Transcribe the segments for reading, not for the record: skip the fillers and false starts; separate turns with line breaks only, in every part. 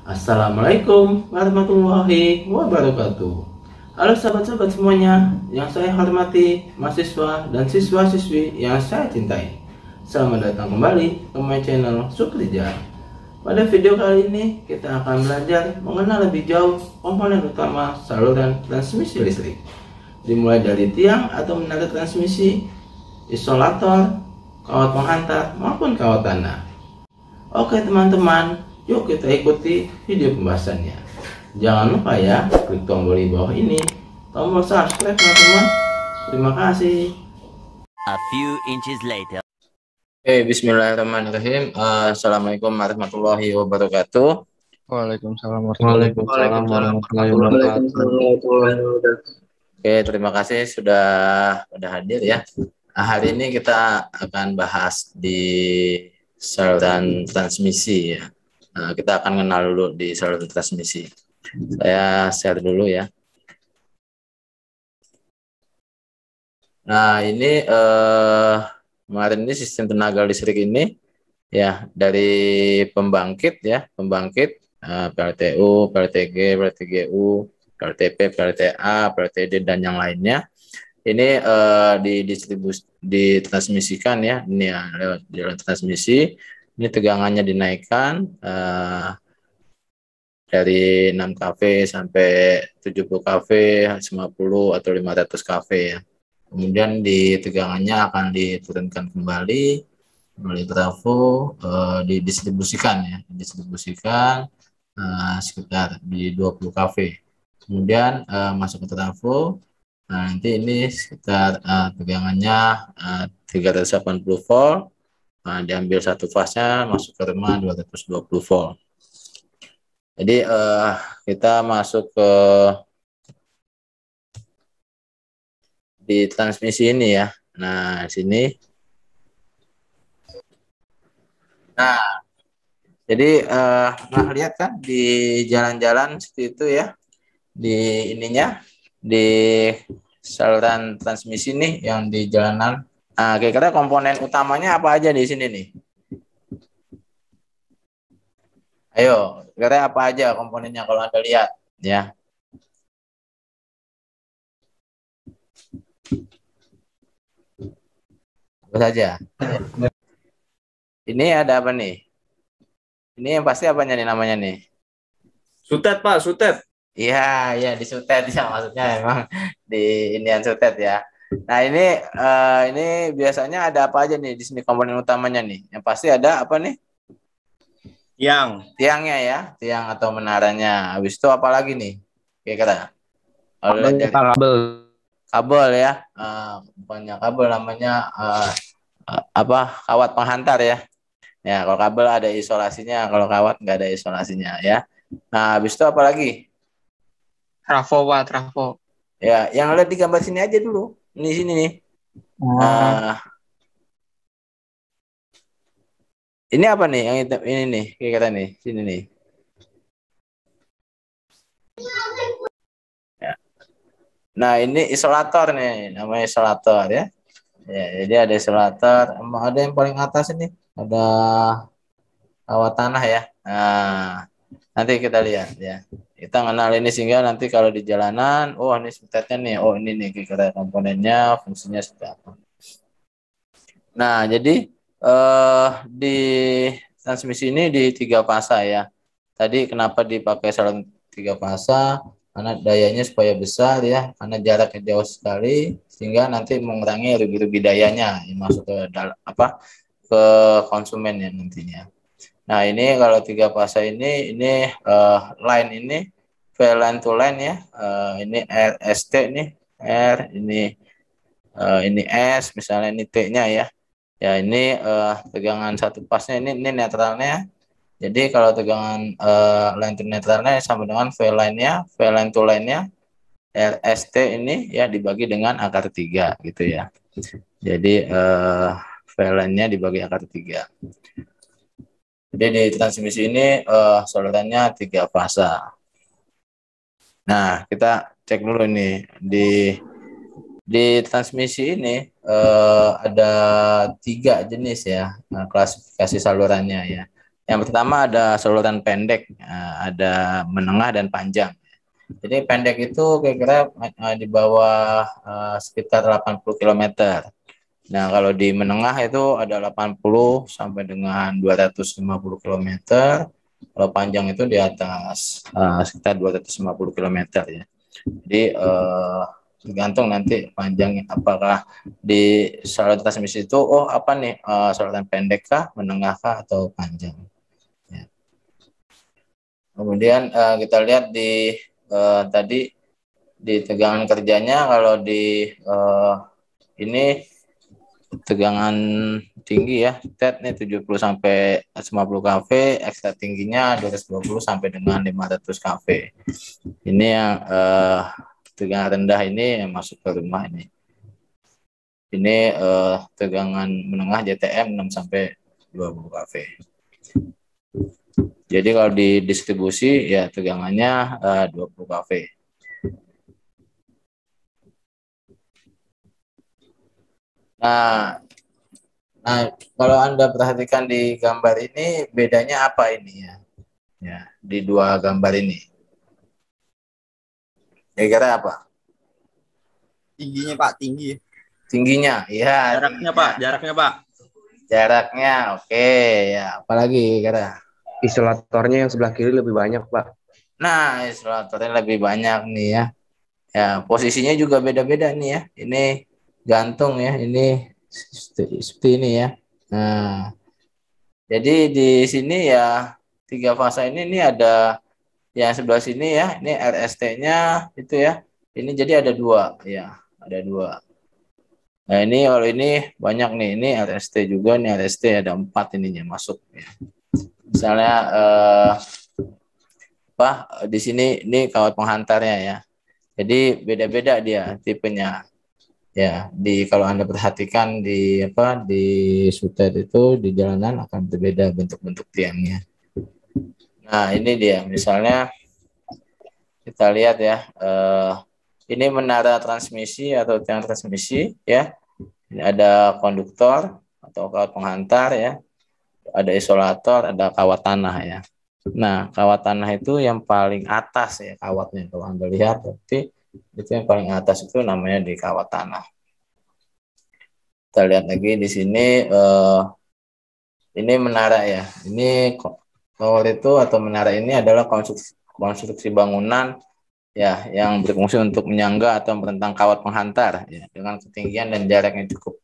Assalamualaikum warahmatullahi wabarakatuh. Halo sahabat-sahabat semuanya yang saya hormati, mahasiswa dan siswa-siswi yang saya cintai. Selamat datang kembali ke my channel Sukrija. Pada video kali ini kita akan belajar mengenal lebih jauh komponen utama saluran transmisi listrik. Dimulai dari tiang atau menara transmisi, isolator, kawat penghantar maupun kawat tanah. Oke teman-teman, yuk kita ikuti video pembahasannya. Jangan lupa ya, klik tombol di bawah ini, tombol subscribe teman-teman. Terima kasih.
A few inches later.
Bismillahirrahmanirrahim. Assalamualaikum warahmatullahi wabarakatuh.
Waalaikumsalam warahmatullahi wabarakatuh.
Oke, terima kasih sudah hadir ya. Nah, hari ini kita akan bahas di saluran transmisi ya. Nah, kita akan kenal dulu di saluran transmisi. Saya share dulu ya. Nah, ini kemarin ini sistem tenaga listrik ini ya dari pembangkit ya, PLTU, PLTG, PLTGU, PLTP, PLTA, PLTD dan yang lainnya. Ini ditransmisikan ya, ini ya lewat jalan transmisi. Ini tegangannya dinaikkan dari 6 kV sampai 70 kV, 50 atau 500 kV ya. Kemudian di tegangannya akan diturunkan kembali melalui trafo, didistribusikan sekitar di 20 kV. Kemudian masuk ke trafo. Nah, nanti ini sekitar tegangannya 380 volt. Nah, diambil satu fasnya masuk ke rumah 220 volt. Jadi kita masuk ke di transmisi ini ya. Nah, sini. Nah, jadi lihat kan di jalan-jalan seperti itu ya. Di ininya di saluran transmisi nih yang di jalanan. Nah, kira-kira komponen utamanya apa aja di sini nih? Ayo, kira-kira apa aja komponennya kalau Anda lihat ya? Apa saja? Ini ada apa nih? Ini yang pasti apanya nih namanya nih?
Sutet Pak, sutet.
Iya, ya di sutet ya maksudnya emang di inian sutet ya. Nah ini biasanya ada apa aja nih di sini komponen utamanya nih? Yang pasti ada apa nih? Tiangnya ya, tiang atau menaranya. Habis itu apa lagi nih? Kira-kira? Kabel ya, bukannya kabel namanya apa? Kawat penghantar ya. Ya kalau kabel ada isolasinya, kalau kawat nggak ada isolasinya ya. Nah habis itu apa lagi?
Trafo Pak, trafo.
Ya, yang lihat di gambar sini aja dulu. Ini sini nih. Ini apa nih? Yang ini nih, kira-kira nih, sini nih. Ya. Nah, ini isolator nih, namanya isolator ya. Ya, jadi ada isolator, ada yang paling atas ini, ada kawat tanah ya. Nah, nanti kita lihat ya. Kita kenal ini sehingga nanti kalau di jalanan, oh ini setetnya nih, oh ini nih kira-kira komponennya, fungsinya seperti apa. Nah, jadi di transmisi ini di 3 fasa ya. Tadi kenapa dipakai saluran 3 fasa? Karena dayanya supaya besar ya, karena jaraknya jauh sekali sehingga nanti mengurangi rugi-rugi dayanya yang masuk ke ke konsumen ya nantinya. Nah, ini kalau 3 fasa ini line ini V line to line ya. Ini RST nih, R ini S misalnya ini T-nya ya. Ya ini tegangan satu pasnya ini netralnya. Jadi kalau tegangan line to netralnya sama dengan V line-nya, V line to line-nya RST ini ya dibagi dengan akar 3 gitu ya. Jadi V line-nya dibagi akar 3. Jadi di transmisi ini salurannya 3 fasa. Nah, kita cek dulu nih di transmisi ini ada 3 jenis ya klasifikasi salurannya ya. Yang pertama ada saluran pendek, ada menengah dan panjang. Jadi pendek itu kira-kira di bawah sekitar 80 km. Nah, kalau di menengah itu ada 80 sampai dengan 250 km. Kalau panjang itu di atas sekitar 250 km ya. Jadi tergantung nanti panjangnya apakah di saluran transmisi itu apa nih saluran pendek kah, menengah kah atau panjang. Ya. Kemudian kita lihat di tadi di tegangan kerjanya kalau di ini tegangan tinggi ya, TED nih 70 sampai 50 kV, ekstra tingginya 220 sampai dengan 500 kV. Ini yang tegangan rendah ini yang masuk ke rumah ini. Ini tegangan menengah JTM 6 sampai 20 kV. Jadi kalau di distribusi ya tegangannya 20 kV. Nah, kalau Anda perhatikan di gambar ini bedanya apa ini ya? Ya, di dua gambar ini. Kira-kira apa?
Tingginya Pak, tinggi.
Tingginya, ya.
Jaraknya
Tingginya.
Pak, jaraknya Pak.
Jaraknya, oke. Ya, apalagi kira?
Isolatornya yang sebelah kiri lebih banyak, Pak.
Nah, isolatornya lebih banyak nih ya. Ya, posisinya juga beda-beda nih ya. Ini gantung ya, ini seperti ini ya. Nah, jadi di sini ya 3 fasa ini ada yang sebelah sini ya, ini RST-nya itu ya. Ini jadi ada 2 ya, ada 2. Nah, ini kalau ini banyak nih, ini RST juga, nih RST ada 4 ininya masuk ya. Misalnya di sini ini kawat penghantarnya ya. Jadi beda-beda dia tipenya. Ya, kalau Anda perhatikan di sutet itu di jalanan akan berbeda bentuk-bentuk tiangnya. Nah, ini dia misalnya kita lihat ya. Ini menara transmisi atau tiang transmisi ya. Ini ada konduktor atau kawat penghantar ya. Ada isolator, ada kawat tanah ya. Nah, kawat tanah itu yang paling atas ya kawatnya. Kalau Anda lihat berarti itu yang paling atas itu namanya di kawat tanah. Kita lihat lagi di sini ini menara ya. Ini tower itu atau menara ini adalah konstruksi bangunan ya yang berfungsi untuk menyangga atau merentang kawat penghantar ya dengan ketinggian dan jarak yang cukup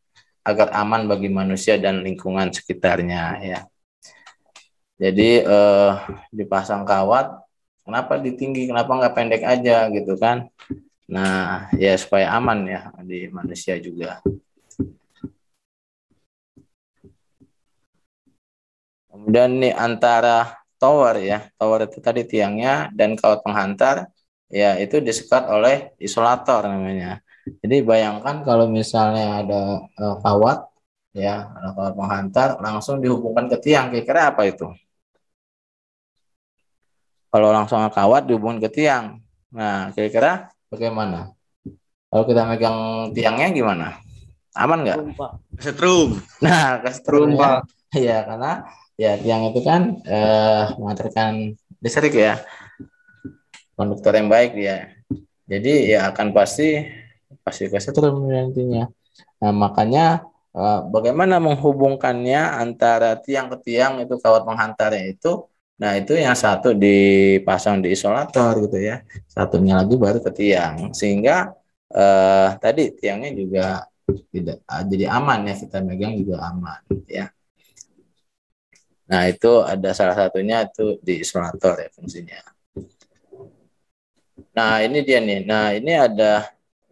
agar aman bagi manusia dan lingkungan sekitarnya ya. Jadi dipasang kawat, kenapa ditinggi, kenapa nggak pendek aja gitu kan? Nah ya supaya aman ya di manusia juga. Kemudian nih antara tower ya, tower itu tadi tiangnya dan kawat penghantar ya itu disekat oleh isolator namanya. Jadi bayangkan kalau misalnya ada kawat ya, ada kawat penghantar langsung dihubungkan ke tiang, kira-kira apa itu? Kalau langsung kawat dihubungkan ke tiang, nah kira-kira bagaimana? Kalau kita megang tiangnya gimana? Aman nggak?
Setrum.
Nah, kesetrum ya. Iya, karena ya tiang itu kan mengantarkan listrik ya, konduktor yang baik dia. Jadi ya akan pasti kesetrum nantinya. Nah, makanya bagaimana menghubungkannya antara tiang ke tiang itu kawat penghantarnya itu. Nah, itu yang satu dipasang di isolator gitu ya. Satunya lagi baru ke tiang. Sehingga tadi tiangnya juga tidak jadi aman ya, kita megang juga aman ya. Nah, itu ada salah satunya itu di isolator ya fungsinya. Nah, ini dia nih. Nah, ini ada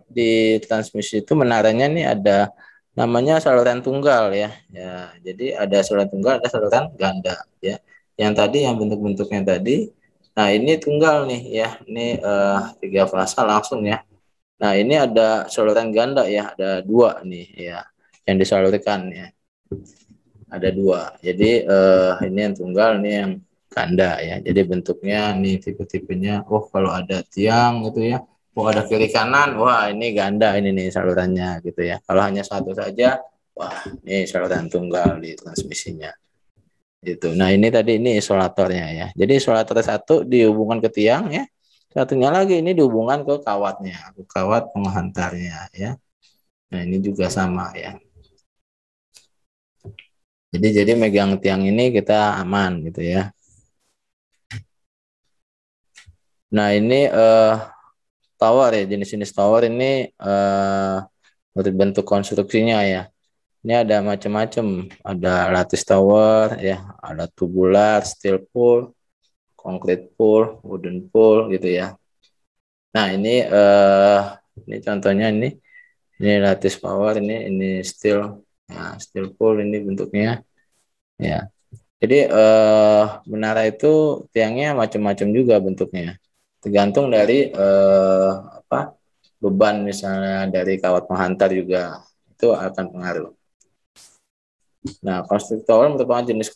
di transmisi itu menaranya nih ada namanya saluran tunggal ya. Ya, jadi ada saluran tunggal, ada saluran ganda ya. Yang tadi yang bentuk-bentuknya tadi. Nah, ini tunggal nih ya. Ini 3 fasa langsung ya. Nah, ini ada saluran ganda ya, ada 2 nih ya yang disalurkan ya. Ada 2. Jadi ini yang tunggal, ini yang ganda ya. Jadi bentuknya nih tipe-tipenya. Oh, kalau ada tiang gitu ya. Oh, ada kiri kanan. Wah, ini ganda ini nih salurannya gitu ya. Kalau hanya satu saja, wah, ini saluran tunggal di transmisinya. Gitu. Nah ini tadi ini isolatornya ya. Jadi isolator satu dihubungkan ke tiang ya. Satunya lagi ini dihubungkan ke kawatnya, ke kawat penghantarnya ya. Nah ini juga sama ya. Jadi megang tiang ini kita aman gitu ya. Nah ini tower ya, jenis-jenis tower ini bentuk konstruksinya ya. Ini ada macam-macam, ada lattice tower ya, ada tubular, steel pool, concrete pool, wooden pool gitu ya. Nah ini contohnya ini lattice tower, ini steel, nah, steel pool ini bentuknya ya. Jadi menara itu tiangnya macam-macam juga bentuknya, tergantung dari beban misalnya dari kawat penghantar juga itu akan pengaruh. Nah, konstruktor merupakan jenis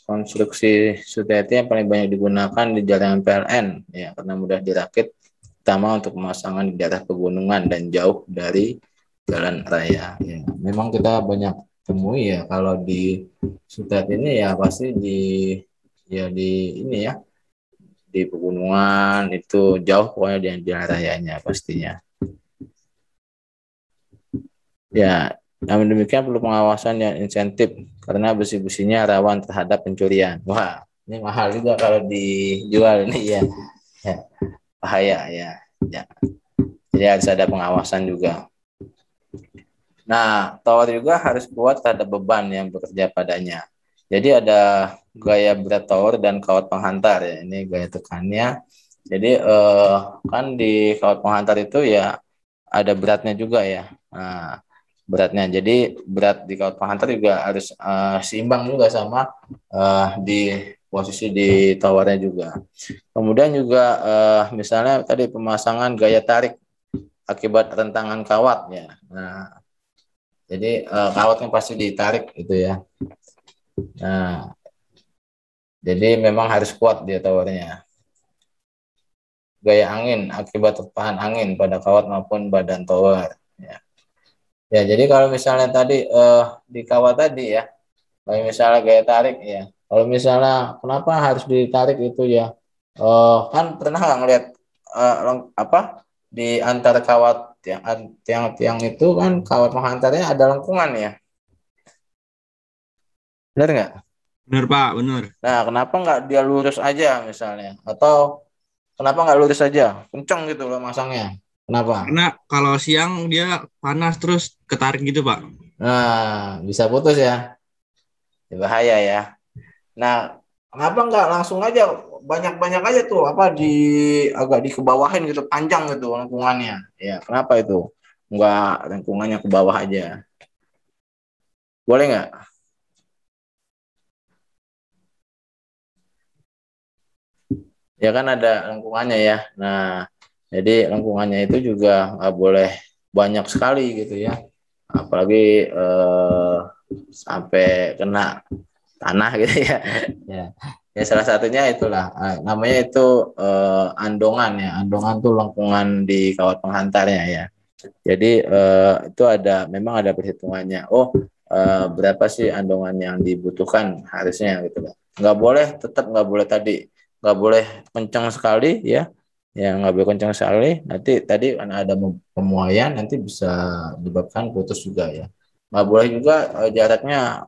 konstruksi suteti yang paling banyak digunakan di jaringan PLN ya karena mudah dirakit, terutama untuk pemasangan di daerah pegunungan dan jauh dari jalan raya. Ya, memang kita banyak temui ya kalau di sutet ini ya pasti di ini ya di pegunungan itu jauh pokoknya di jalan rayanya pastinya. Ya, namun demikian perlu pengawasan dan insentif karena besi-besinya rawan terhadap pencurian. Wah, ini mahal juga kalau dijual ini ya. Ya, bahaya ya. Ya. Jadi harus ada pengawasan juga. Nah, tower juga harus kuat terhadap beban yang bekerja padanya. Jadi ada gaya berat tower dan kawat penghantar ya. Ini gaya tekannya. Jadi kan di kawat penghantar itu ya ada beratnya juga ya. Nah, beratnya. Jadi berat di kawat penghantar juga harus seimbang juga sama di posisi di towernya juga. Kemudian juga misalnya tadi pemasangan gaya tarik akibat rentangan kawat ya. Nah, jadi kawatnya pasti ditarik gitu ya. Nah, jadi memang harus kuat dia towernya. Gaya angin akibat terpahan angin pada kawat maupun badan tower. Ya. Ya, jadi kalau misalnya tadi di kawat tadi ya, kayak misalnya gaya tarik ya. Kalau misalnya kenapa harus ditarik itu ya? Kan pernah nggak ngeliat di antara kawat tiang-tiang itu kan kawat penghantarnya ada lengkungan ya, benar nggak?
Bener Pak, bener.
Nah, kenapa nggak dia lurus aja misalnya? Atau kenapa nggak lurus aja? Kenceng gitu loh masangnya. Kenapa?
Karena kalau siang dia panas terus ketarik gitu Pak.
Nah, bisa putus ya. Bahaya ya. Nah, kenapa nggak langsung aja banyak-banyak aja tuh agak dikebawahin gitu panjang gitu lengkungannya. Ya, kenapa itu? Nggak lengkungannya ke bawah aja. Boleh nggak? Ya kan ada lengkungannya ya. Nah, jadi lengkungannya itu juga nggak boleh banyak sekali gitu ya. Apalagi sampai kena tanah gitu ya. Ya, ya salah satunya itulah namanya itu andongan ya. Andongan tuh lengkungan di kawat penghantarnya ya. Jadi itu memang ada perhitungannya. Oh, berapa sih andongan yang dibutuhkan harusnya gitu loh. Tetap nggak boleh tadi, nggak boleh kencang sekali ya. Ya nggak boleh kencang sekali. Nanti tadi karena ada pemuaian nanti bisa menyebabkan putus juga ya. Nggak boleh juga jaraknya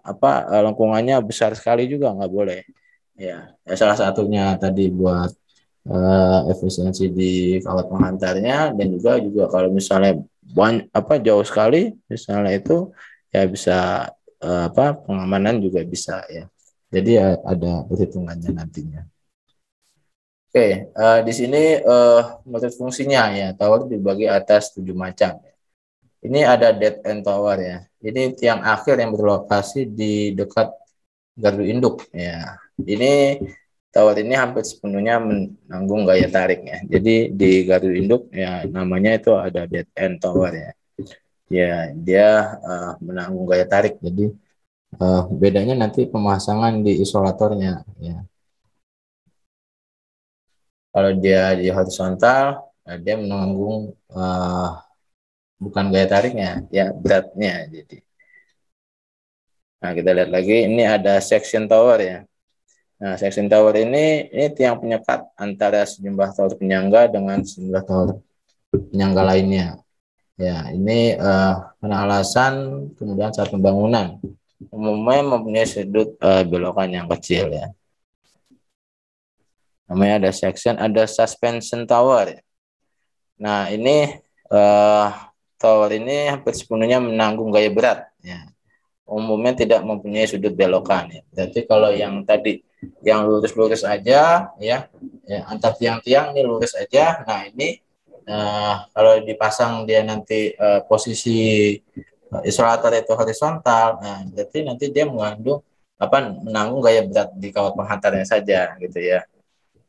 lengkungannya besar sekali juga nggak boleh. Ya, salah satunya tadi buat efisiensi di kawat penghantarnya dan juga kalau misalnya jauh sekali misalnya itu ya bisa pengamanan juga bisa ya. Jadi ya ada perhitungannya nantinya. Oke, di sini menurut fungsinya ya tower dibagi atas 7 macam. Ini ada dead end tower ya. Ini tiang akhir yang berlokasi di dekat gardu induk ya. Ini tower ini hampir sepenuhnya menanggung gaya tariknya. Jadi di gardu induk ya namanya itu ada dead end tower ya. Ya dia menanggung gaya tarik. Jadi bedanya nanti pemasangan di isolatornya ya. Kalau dia di horizontal dia menanggung bukan gaya tariknya ya beratnya. Jadi Nah, kita lihat lagi, ini ada section tower ya. Nah, section tower ini tiang penyekat antara sejumlah tower penyangga dengan sejumlah tower penyangga lainnya. Ya, ini karena alasan kemudian saat pembangunan umumnya mempunyai sudut belokan yang kecil ya. Namanya ada section, ada suspension tower. Nah, ini tower ini hampir sepenuhnya menanggung gaya berat ya. Umumnya tidak mempunyai sudut belokan ya. Jadi kalau yang tadi yang lurus-lurus aja ya, antar tiang-tiang ini lurus aja. Nah, ini kalau dipasang dia nanti posisi isolator itu horizontal, nah berarti nanti dia menanggung gaya berat di kawat penghantarnya saja gitu ya.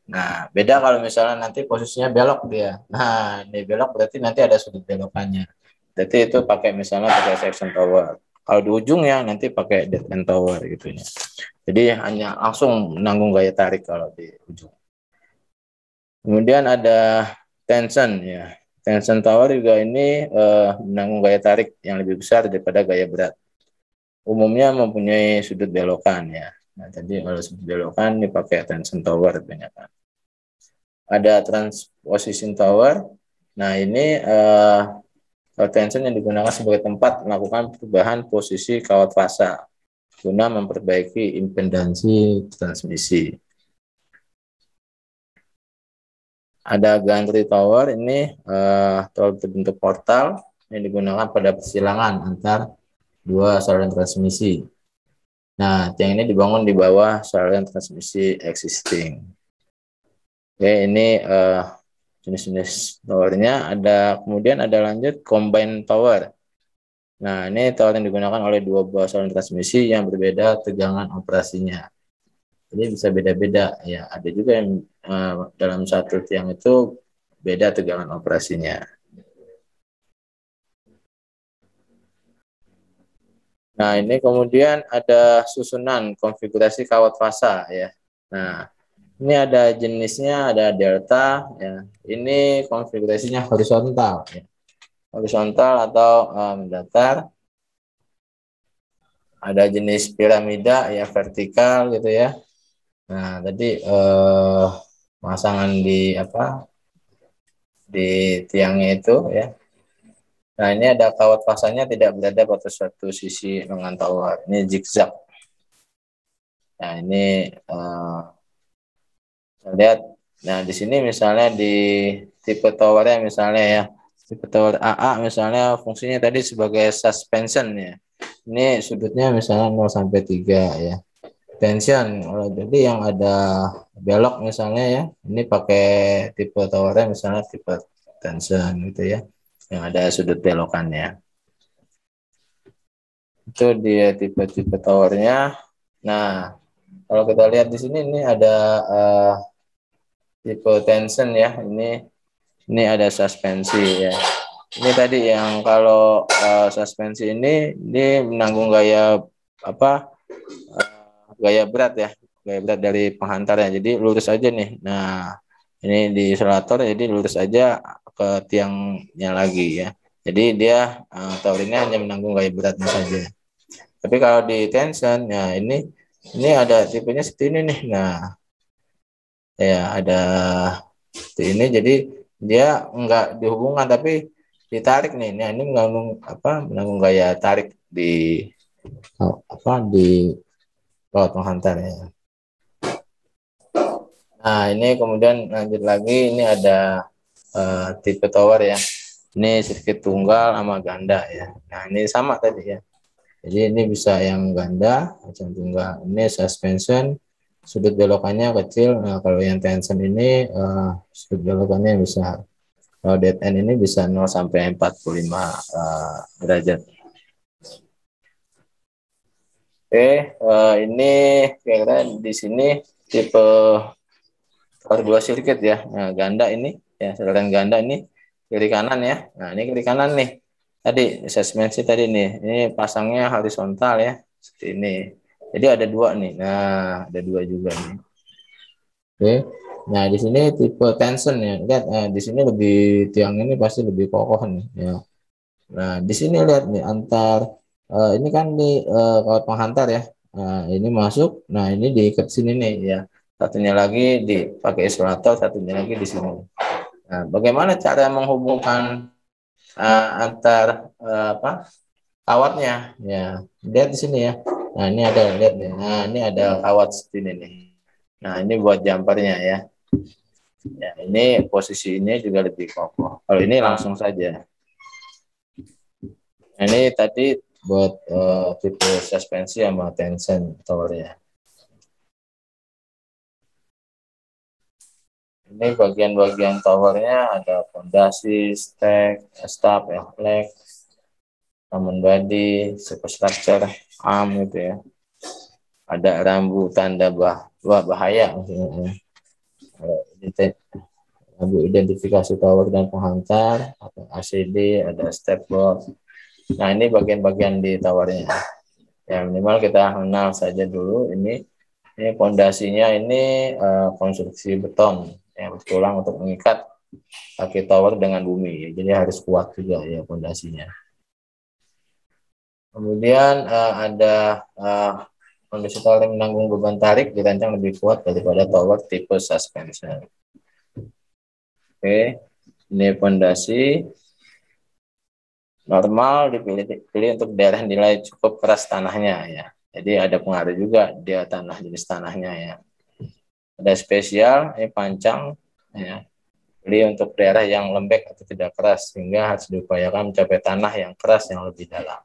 Nah, beda kalau misalnya nanti posisinya belok dia. Nah, ini belok berarti nanti ada sudut belokannya. Jadi itu misalnya pakai section tower. Kalau di ujungnya nanti pakai dead end tower gitu ya. Jadi hanya langsung menanggung gaya tarik kalau di ujung. Kemudian ada tension ya. Tension tower juga ini menanggung gaya tarik yang lebih besar daripada gaya berat. Umumnya mempunyai sudut belokan ya. Nah, tadi kalau sudut belokan dipakai tension tower kebanyakan. Ada transposition tower. Nah, ini tension yang digunakan sebagai tempat melakukan perubahan posisi kawat fasa guna memperbaiki impedansi transmisi. Ada gantry tower, ini tower berbentuk portal yang digunakan pada persilangan antar dua saluran transmisi. Nah, tiang ini dibangun di bawah saluran transmisi existing. Oke, ini jenis-jenis towernya. Kemudian ada lanjut combine tower. Nah, ini tower yang digunakan oleh dua buah saluran transmisi yang berbeda tegangan operasinya. Jadi bisa beda-beda ya. Ada juga yang dalam satu tiang itu beda tegangan operasinya. Nah, ini kemudian ada susunan konfigurasi kawat fasa ya. Nah, ini ada jenisnya, ada delta ya. Ini konfigurasinya horizontal ya. Horizontal atau datar. Ada jenis piramida ya, vertikal gitu ya. Nah, tadi pasangan di tiangnya itu ya. Nah, ini ada kawat fasanya tidak berada pada suatu sisi dengan tower. Ini zigzag. Nah, ini lihat. Nah, di sini misalnya di tipe towernya misalnya ya, tipe tower AA misalnya fungsinya tadi sebagai suspension ya. Ini sudutnya misalnya 0 sampai 3 ya. Tension, jadi yang ada belok misalnya ya, ini pakai tipe towernya misalnya tipe tension gitu ya, yang ada sudut belokannya. Itu dia tipe-tipe towernya. Nah, kalau kita lihat di sini ini ada tipe tension ya, ini ada suspensi ya. Ini tadi yang kalau suspensi ini menanggung gaya gaya berat ya, gaya berat dari penghantarnya. Jadi lurus aja nih. Nah, ini di isolator jadi lurus aja ke tiangnya lagi ya. Jadi dia tower ini hanya menanggung gaya beratnya saja. Tapi kalau di tension, ya ini ada tipenya seperti ini nih. Nah, ya ada seperti ini. Jadi dia enggak dihubungkan tapi ditarik nih. Nah, ini menanggung gaya tarik di kawat penghantar ya. Nah, ini kemudian lanjut lagi, ini ada tipe tower ya. Ini sirkuit tunggal sama ganda ya. Nah, ini sama tadi ya. Jadi ini bisa yang ganda, macam tunggal. Ini suspension, sudut belokannya kecil. Nah, kalau yang tension ini sudut belokannya bisa. Kalau dead end ini bisa 0 sampai 45 derajat. Oke, ini kira-kira di sini tipe dua sirkuit ya. Nah, ganda ini ya, saluran ganda ini kiri kanan ya. Nah, ini kiri kanan nih. Tadi suspensi tadi nih. Ini pasangnya horizontal ya, seperti ini. Jadi ada dua nih. Nah, ada dua juga nih. Oke. Nah, di sini tipe tension ya. Lihat di sini tiang ini pasti lebih kokoh nih ya. Nah, di sini lihat nih antar Ini kan di kawat penghantar ya. Nah, ini masuk. Nah, ini diikat sini nih ya. Satunya lagi dipakai isolator, satunya lagi di sini. Nah, bagaimana cara menghubungkan antar apa kawatnya? Ya, lihat di sini ya. Nah, ini ada lihat nih. Nah, ini ada kawat sini nih. Nah, ini buat jumpernya ya. Ya, ini posisi ini juga lebih kokoh. Kalau ini langsung saja. Nah, ini tadi buat tipe suspensi sama tension towernya. Ini bagian-bagian towernya ada fondasi, stack, stub, ya, leg, common body, superstructure, arm gitu ya. Ada rambu tanda bahaya maksudnya. Rambu identifikasi tower dan penghantar, ada ACD, ada step board. Nah, ini bagian-bagian di towernya. Ya, minimal kita kenal saja dulu ini fondasinya ini konstruksi beton yang bertulang untuk mengikat kaki tower dengan bumi. Jadi harus kuat juga ya fondasinya. Kemudian ada kondisi tower yang menanggung beban tarik dirancang lebih kuat daripada tower tipe suspension. Oke, ini fondasi normal dipilih untuk daerah nilai cukup keras tanahnya ya. Jadi ada pengaruh juga dia jenis tanahnya ya. Ada spesial, ini pancang ya. Pilih untuk daerah yang lembek atau tidak keras sehingga harus diupayakan mencapai tanah yang keras yang lebih dalam.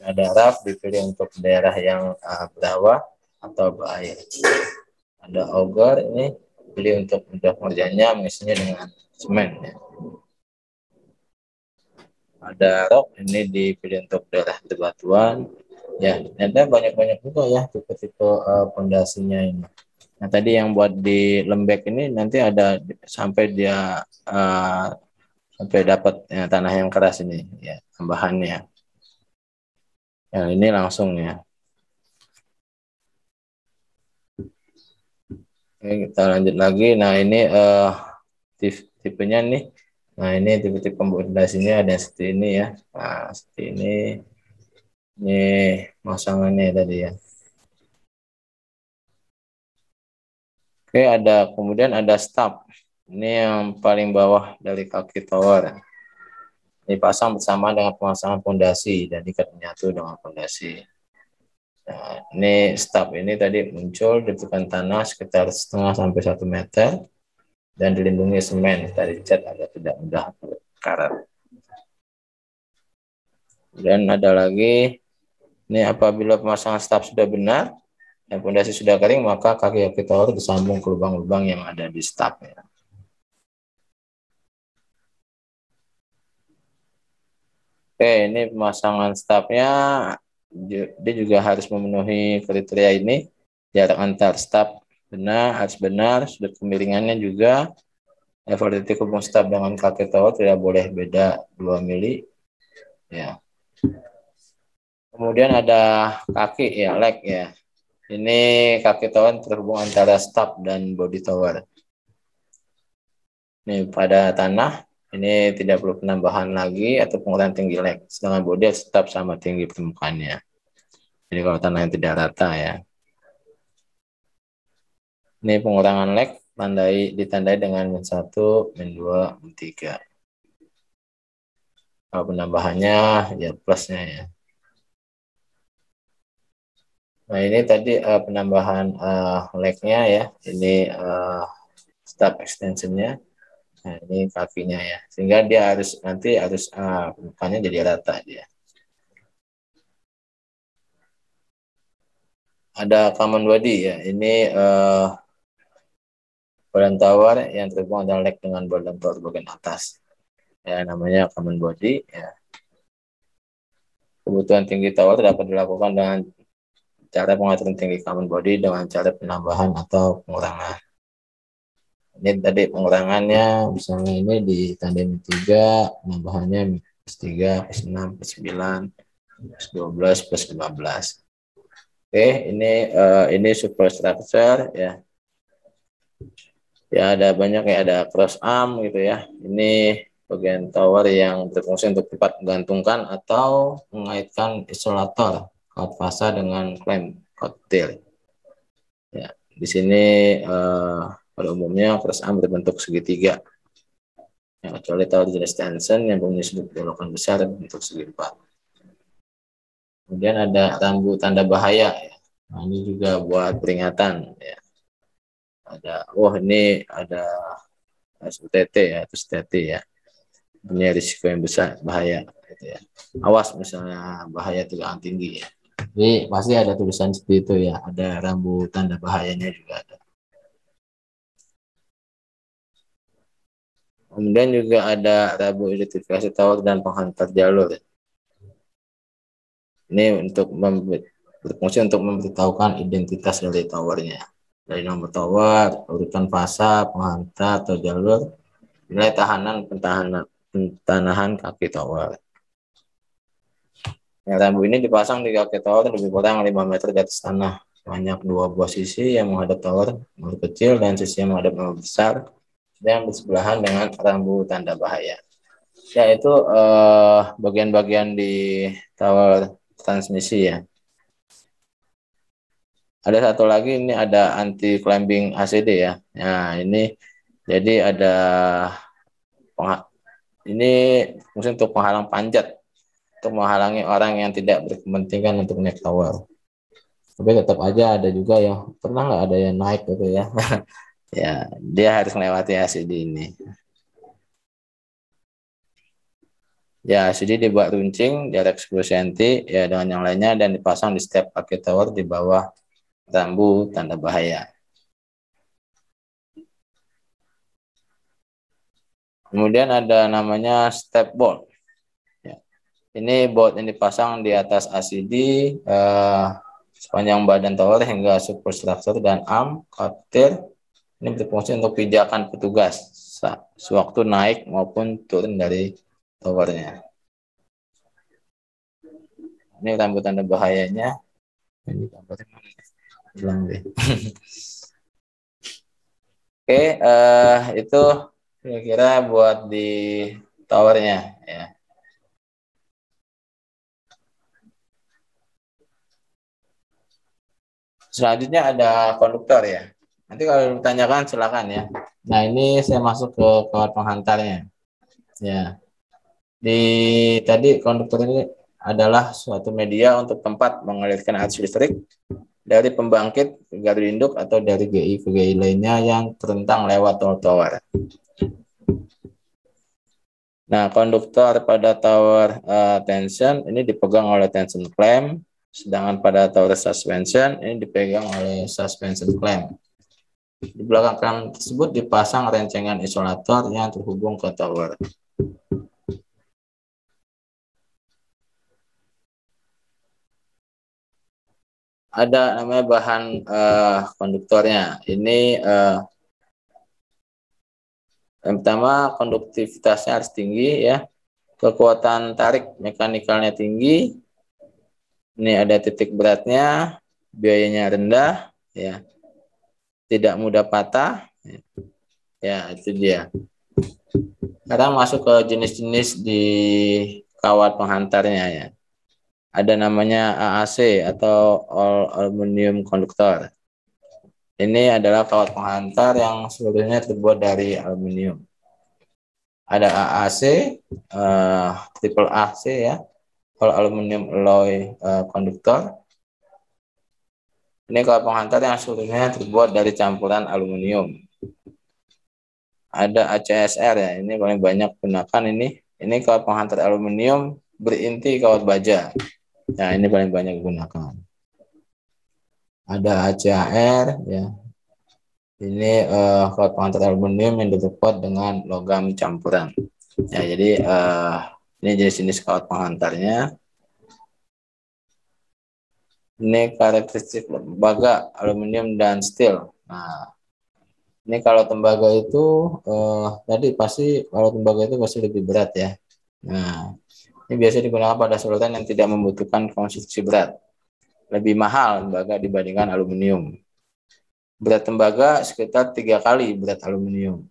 Ada raf dipilih untuk daerah yang berawa atau berair. Ada auger ini pilih untuk mudah pengerjaannya mengisinya dengan semen ya. Ada rock ini dipilih untuk daerah bebatuan ya. Ada banyak-banyak juga ya tipe-tipe pondasinya ini. Nah, tadi yang buat di lembek ini nanti ada sampai dia sampai dapat ya, tanah yang keras ini ya tambahannya. Ya, ini langsung ya. Oke, kita lanjut lagi. Nah, ini tipenya nih. Nah, ini tipe-tipe pondasinya ada seperti ini ya. Nah, seperti ini. Ini masangannya tadi ya. Oke, kemudian ada stub. Ini yang paling bawah dari kaki tower. Dipasang bersama dengan pemasangan pondasi dan ikat menyatu dengan pondasi. Nah, ini stub ini tadi muncul di tepian tanah sekitar 0,5 sampai 1 meter dan dilindungi semen dari cat agar tidak mudah karat. Dan ada lagi, ini apabila pemasangan stub sudah benar dan pondasi sudah kering, maka kaki-kaki tower disambung ke lubang-lubang yang ada di stub. Ya. Oke, ini pemasangan stubnya, dia juga harus memenuhi kriteria ini. Jarak antar stub harus benar, sudut kemiringannya juga, level titik hubung stub dengan kaki tower tidak boleh beda 2 mili. Ya. Kemudian ada kaki ya, leg ya. Ini kaki tower terhubung antara stub dan body tower. Ini pada tanah, ini tidak perlu penambahan lagi atau pengurangan tinggi leg. Sedangkan body tetap sama tinggi permukaannya. Jadi kalau tanah yang tidak rata ya. Ini pengurangan leg ditandai dengan min 1, min 2, min 3. Kalau penambahannya ya plusnya ya. Nah, ini tadi penambahan legnya ya. Ini stub extensionnya. Nah, ini kakinya ya. Sehingga dia nanti harus permukaannya jadi rata dia. Ada common body ya. Ini badan tower yang terhubung antara leg dengan badan tower bagian atas. Ya, namanya common body ya. Kebutuhan tinggi tower dapat dilakukan dengan cara pengaturan tinggi common body dengan cara penambahan atau pengurangan. Ini tadi pengurangannya, misalnya ini ditandai 3, penambahannya plus 3, plus 6, plus 9, plus 12, plus 15. Oke, ini superstructure ya. Ya ada banyak ya, ada cross arm gitu ya. Ini bagian tower yang berfungsi untuk tempat menggantungkan atau mengaitkan isolator kawat fasa dengan klem cocktail. Ya, di sini pada umumnya cross arm berbentuk segitiga. Ya, kecuali tower jenis tension yang punya sudut belokan besar dan bentuk segi empat. Kemudian ada rambu tanda bahaya. Ya. Nah, ini juga buat peringatan. Ya. Ini ada SUTT ya, itu STT ya. Punya risiko yang besar, bahaya. Gitu ya. Awas misalnya bahaya tegangan tinggi ya. Jadi pasti ada tulisan seperti itu ya. Ada rambu tanda bahayanya juga ada. Kemudian juga ada rambu identifikasi tower dan penghantar jalur. Ini berfungsi untuk memberitahukan identitas dari towernya. Dari nomor tower, urutan fasa, penghantar atau jalur, nilai pentanahan kaki tower. Yang rambu ini dipasang di kaki tower lebih kurang 5 meter di atas tanah. Banyak 2 buah sisi yang menghadap tower, nomor kecil, dan sisi yang menghadap nomor besar, dan bersebelahan dengan rambu tanda bahaya. Yaitu bagian-bagian di tower transmisi ya. Ada satu lagi, ini ada anti climbing ACD ya. Nah ini jadi ada ini fungsi untuk penghalang panjat, untuk menghalangi orang yang tidak berkepentingan untuk naik tower. Tapi tetap aja ada juga yang pernah nggak ada yang naik gitu ya. Ya dia harus melewati ACD ini. Ya, ACD dibuat runcing jarak 10 cm ya dengan yang lainnya dan dipasang di setiap kaki tower di bawah rambu tanda bahaya. Kemudian ada namanya step board. Ya. Ini board yang dipasang di atas ACD sepanjang badan tower hingga superstructure dan arm cocktail. Ini berfungsi untuk pijakan petugas sewaktu naik maupun turun dari towernya. Ini rambu tanda bahayanya. Ini gambarnya hilang deh. Oke, itu kira-kira buat di towernya ya. Selanjutnya ada konduktor ya. Nanti kalau ditanyakan silakan ya. Nah ini saya masuk ke kawat penghantarnya. Ya, tadi konduktor ini adalah suatu media untuk tempat mengalirkan arus listrik dari pembangkit ke gardu induk atau dari GI ke GI lainnya yang terentang lewat tower. Nah, konduktor pada tower tension ini dipegang oleh tension clamp, sedangkan pada tower suspension ini dipegang oleh suspension clamp. Di belakang clamp tersebut dipasang rencengan isolator yang terhubung ke tower. Ada namanya bahan konduktornya. Ini yang pertama konduktivitasnya harus tinggi ya. Kekuatan tarik mekanikalnya tinggi. Ini ada titik beratnya, biayanya rendah ya. Tidak mudah patah. Ya, itu dia. Sekarang masuk ke jenis-jenis di kawat penghantarnya ya. Ada namanya AAC atau All Aluminium Conductor. Ini adalah kawat penghantar yang seluruhnya terbuat dari aluminium. Ada AAC, triple AC ya, All Aluminium Alloy Conductor. Ini kawat penghantar yang seluruhnya terbuat dari campuran aluminium. Ada ACSR ya, ini paling banyak gunakan ini. Ini kawat penghantar aluminium berinti kawat baja. Nah, ini paling banyak digunakan. Ada ACAR ya. Ini kawat penghantar aluminium yang diperkuat dengan logam campuran. Ya, jadi ini jenis-jenis kawat penghantarnya. Ini karakteristik tembaga aluminium dan steel. Nah, ini kalau tembaga itu tadi pasti kalau tembaga itu pasti lebih berat ya. Nah, ini biasanya digunakan pada saluran yang tidak membutuhkan konstruksi berat. Lebih mahal tembaga dibandingkan aluminium. Berat tembaga sekitar 3 kali berat aluminium.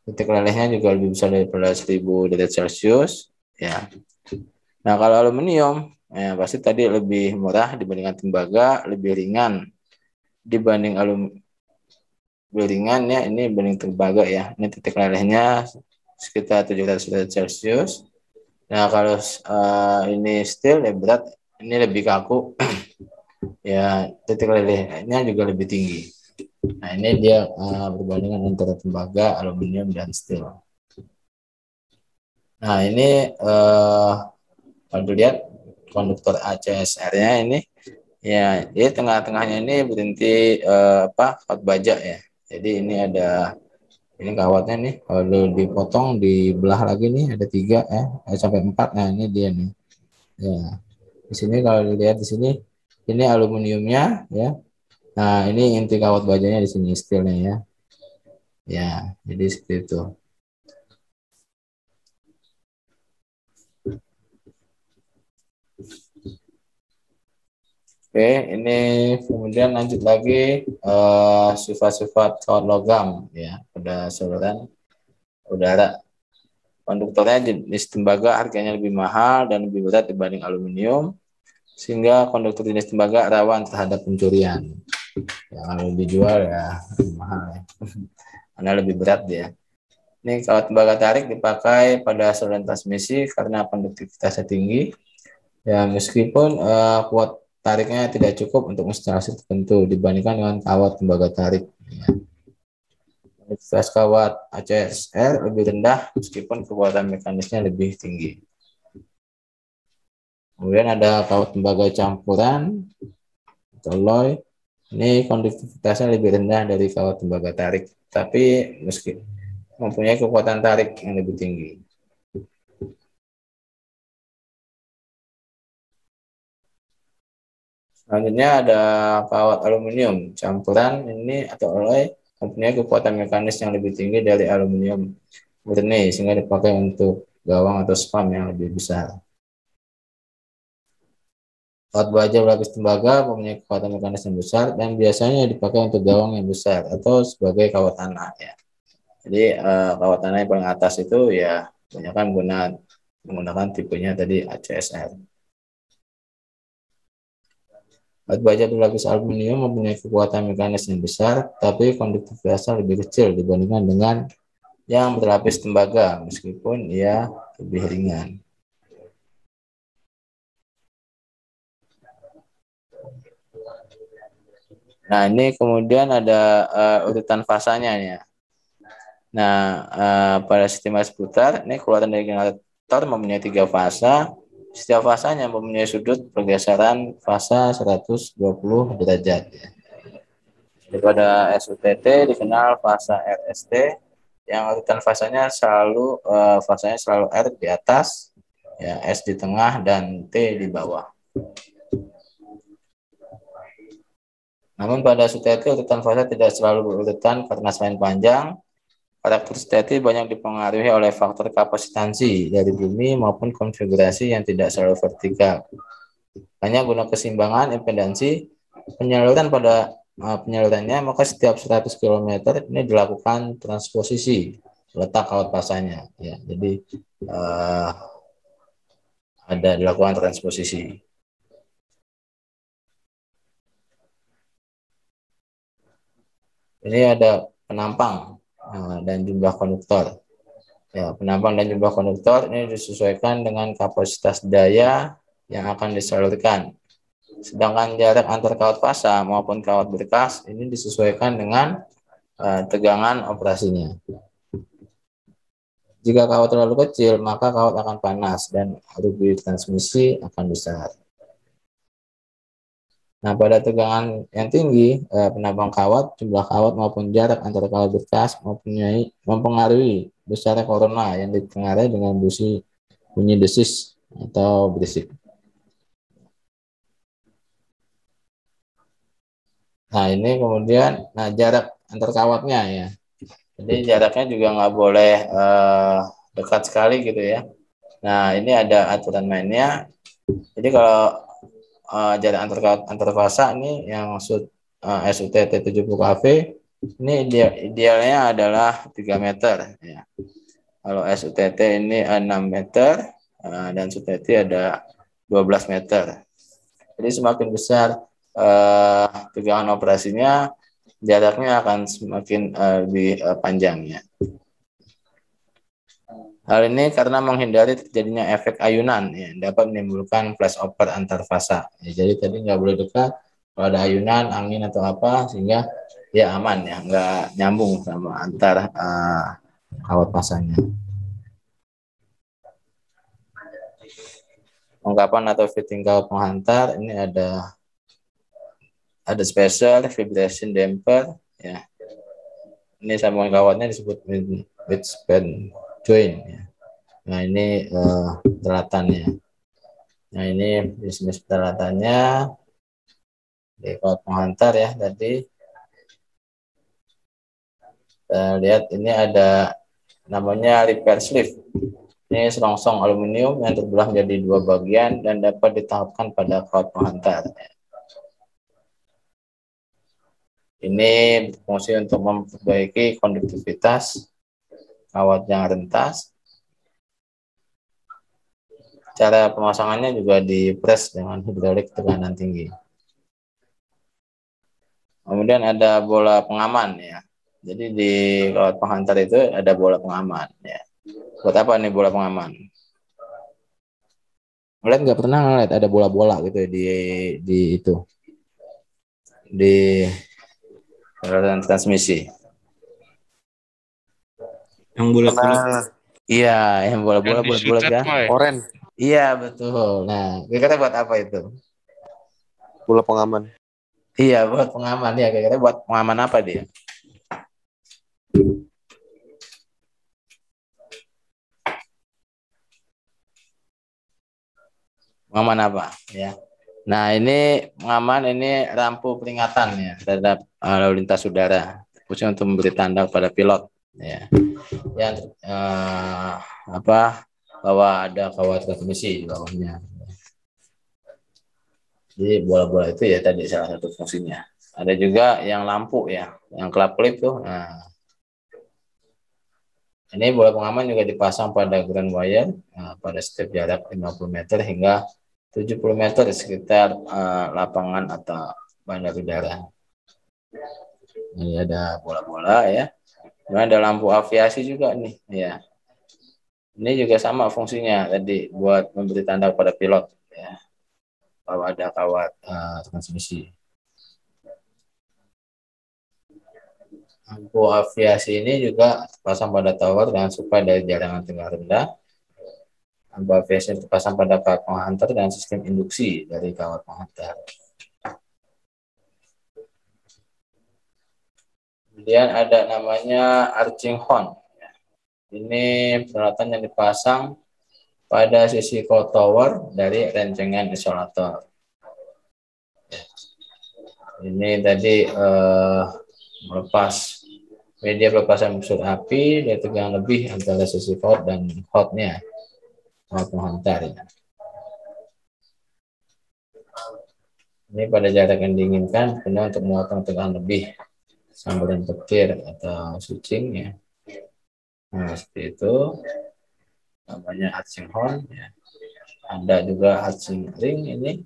titik lelehnya juga lebih besar daripada 1000 derajat Celcius ya. Nah, kalau aluminium ya pasti tadi lebih murah dibandingkan tembaga, lebih ringan dibanding lebih ringan ya, ini dibanding tembaga ya. Ini titik lelehnya sekitar 700 derajat Celcius. Nah, kalau ini steel ya berat, ini lebih kaku ya, titik lelehnya juga lebih tinggi. Nah, ini dia perbandingan antara tembaga, aluminium, dan steel. Nah, ini kalau dilihat konduktor ACSR-nya ini, ya, dia tengah-tengahnya ini berhenti kawat baja ya. Jadi ini ada, ini kawatnya nih, kalau dipotong dibelah lagi nih ada 3 ya, sampai 4. Nah, ini dia nih. Ya, di sini kalau dilihat di sini, ini aluminiumnya ya. Nah, ini inti kawat bajanya di sini steelnya ya. Ya, jadi seperti itu. Oke, ini kemudian lanjut lagi sifat-sifat kawat logam ya pada saluran udara. Konduktornya jenis tembaga harganya lebih mahal dan lebih berat dibanding aluminium, sehingga konduktor jenis tembaga rawan terhadap pencurian. Ya, kalau dijual ya lebih mahal ya, karena lebih berat dia. Ini kawat tembaga tarik dipakai pada saluran transmisi karena konduktivitasnya tinggi. Ya, meskipun kuat tariknya tidak cukup untuk instalasi tertentu dibandingkan dengan kawat tembaga tarik. Ya. Kualitas kawat ACSR lebih rendah meskipun kekuatan mekanisnya lebih tinggi. Kemudian ada kawat tembaga campuran atau alloy. Ini konduktivitasnya lebih rendah dari kawat tembaga tarik, tapi meski mempunyai kekuatan tarik yang lebih tinggi. Selanjutnya ada kawat aluminium campuran ini atau alloy, mempunyai kekuatan mekanis yang lebih tinggi dari aluminium murni sehingga dipakai untuk gawang atau spam yang lebih besar. Kawat baja berlapis tembaga mempunyai kekuatan mekanis yang besar dan biasanya dipakai untuk gawang yang besar atau sebagai kawat tanah ya. Jadi kawat tanah yang paling atas itu ya kebanyakan menggunakan tipenya tadi ACSR. Kawat baja berlapis aluminium mempunyai kekuatan mekanis yang besar, tapi konduktivitasnya lebih kecil dibandingkan dengan yang berlapis tembaga, meskipun ia lebih ringan. Nah, ini kemudian ada urutan fasanya ya. Nah, pada sistem seputar, ini keluaran dari generator mempunyai 3 fasa. Setiap fasanya mempunyai sudut pergeseran fasa 120 derajat. Daripada SUTT dikenal fasa RST, yang urutan fasanya selalu R di atas, ya, S di tengah, dan T di bawah. Namun pada SUTT urutan fasa tidak selalu berurutan karena selain panjang, karakter SUTT banyak dipengaruhi oleh faktor kapasitansi dari bumi maupun konfigurasi yang tidak selalu vertikal. Hanya guna keseimbangan impedansi penyalurannya, maka setiap 100 km ini dilakukan transposisi letak kawat pasanya ya. Jadi ada dilakukan transposisi. Ini ada penampang dan jumlah konduktor. Ya, penampang dan jumlah konduktor ini disesuaikan dengan kapasitas daya yang akan disalurkan. Sedangkan jarak antar kawat fasa maupun kawat berkas ini disesuaikan dengan tegangan operasinya. Jika kawat terlalu kecil, maka kawat akan panas dan rugi transmisi akan besar. Nah, pada tegangan yang tinggi, penampang kawat, jumlah kawat maupun jarak antara kawat berkas mempengaruhi besarnya korona yang dipengaruhi dengan bunyi desis atau berisik. Nah, ini kemudian jarak antar kawatnya ya. Jadi jaraknya juga nggak boleh dekat sekali gitu ya. Nah, ini ada aturan mainnya. Jadi kalau jarak antar fasa ini yang maksud SUTT 70 kV Ini idealnya adalah 3 meter ya. Kalau SUTT ini 6 meter dan SUTT ada 12 meter. Jadi semakin besar tegangan operasinya, jaraknya akan semakin lebih panjang ya. Hal ini karena menghindari terjadinya efek ayunan yang dapat menimbulkan flashover antar fasa. Ya, jadi tadi nggak boleh dekat kalau ada ayunan, angin atau apa, sehingga ya aman ya, nggak nyambung sama antar kawat pasanya. Ungkapan atau fitting kawat penghantar ini ada special vibration damper ya. Ini sambungan kawatnya disebut midspan joint ya. Nah ini peralatannya. Nah ini bisnis peralatannya di kawat penghantar ya tadi. Kita lihat ini ada namanya repair sleeve. Ini selongsong aluminium yang terbelah menjadi 2 bagian dan dapat ditangkapkan pada kawat penghantar. Ini berfungsi untuk memperbaiki konduktivitas kawat yang rentas. Cara pemasangannya juga dipres dengan hidrolik tekanan tinggi. Kemudian ada bola pengaman ya. Jadi di kawat penghantar itu ada bola pengaman ya. Buat apa nih bola pengaman? Ngeliat nggak pernah ngeliat ada bola-bola gitu ya di itu di saluran transmisi.
Yang bulat-bulat.
Iya, yang bola-bola
Yang
bulat-bulat
disutet
ya.
mah ya?
Oren,
Iya betul. Nah, kira-kira buat apa itu?
bola pengaman.
Iya, buat pengaman ya. Kira-kira buat pengaman apa dia? Pengaman apa? Ya. Nah, ini pengaman ini lampu peringatan ya terhadap lalu lintas udara, khususnya untuk memberi tanda kepada pilot ya. Yang bahwa ada kawat transmisi di bawahnya. Jadi bola-bola itu ya tadi salah satu fungsinya. Ada juga yang lampu ya, yang kelap-kelip tuh. Nah, ini bola pengaman juga dipasang pada ground wire pada setiap jarak 50 meter hingga 70 meter di sekitar lapangan atau bandar udara. Ini ada bola-bola ya. Kemudian ada lampu aviasi juga nih ya. Ini juga sama fungsinya tadi buat memberi tanda kepada pilot ya, bahwa ada kawat transmisi. Lampu aviasi ini juga terpasang pada tower dengan suplai dari jaringan tengah rendah. Lampu aviasi terpasang pada kawat penghantar dan sistem induksi dari kawat penghantar. Kemudian ada namanya arching horn. Ini peralatan yang dipasang pada sisi cold tower dari rencengan isolator. Ini tadi melepas media pelepasan busur api dari tegangan lebih antara sisi cold dan hotnya kawat penghantar. Ya. Ini pada jarak yang diinginkan benar untuk memotong tegangan lebih sambaran petir atau switching ya. Nah, seperti itu namanya arching horn ya. Ada juga arching ring ini.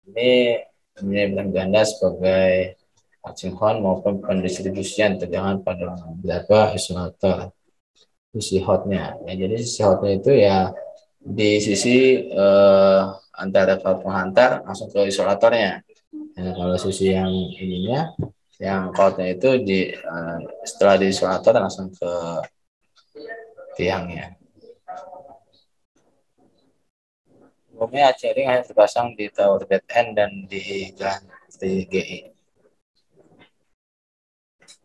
Ini berganda sebagai arching horn maupun pendistribusian tegangan pada beberapa isolator sisi hotnya. Ya, jadi sisi hotnya itu ya di sisi antara kawat penghantar langsung ke isolatornya. Nah, kalau sisi yang ininya, yang kawatnya itu setelah di isolator langsung ke tiangnya. Umumnya AC-ring hanya terpasang di tower dead end dan di ganti GI.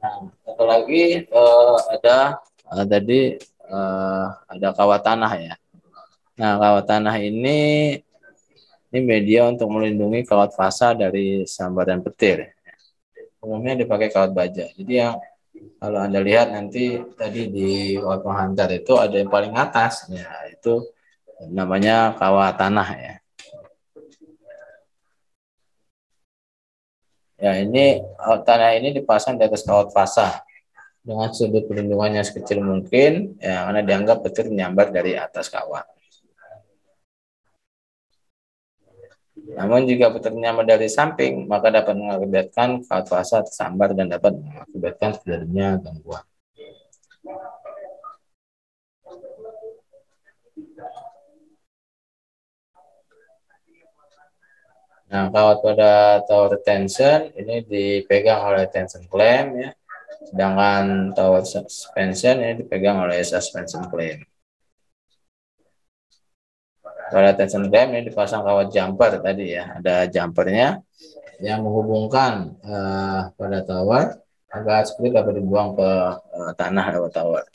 Nah, satu lagi ada tadi ada kawat tanah ya. Nah, kawat tanah ini media untuk melindungi kawat fasa dari sambaran petir. Umumnya dipakai kawat baja. Jadi yang kalau Anda lihat nanti tadi di kawat penghantar itu ada yang paling atas, ya itu namanya kawat tanah ya. Ya, ini tanah ini dipasang di atas kawat fasa dengan sudut perlindungannya sekecil mungkin, ya, karena dianggap petir menyambar dari atas kawat. Namun jika petir menyambar dari samping, maka dapat mengakibatkan kawat fasa tersambar dan dapat mengakibatkan terjadinya gangguan. Nah, kawat pada tower tension ini dipegang oleh tension clamp, ya. Sedangkan tower suspension ini dipegang oleh suspension clamp. Pada tension clamp ini dipasang kawat jumper tadi, ya. Ada jumpernya yang menghubungkan pada tower agar split dapat dibuang ke tanah lewat tower.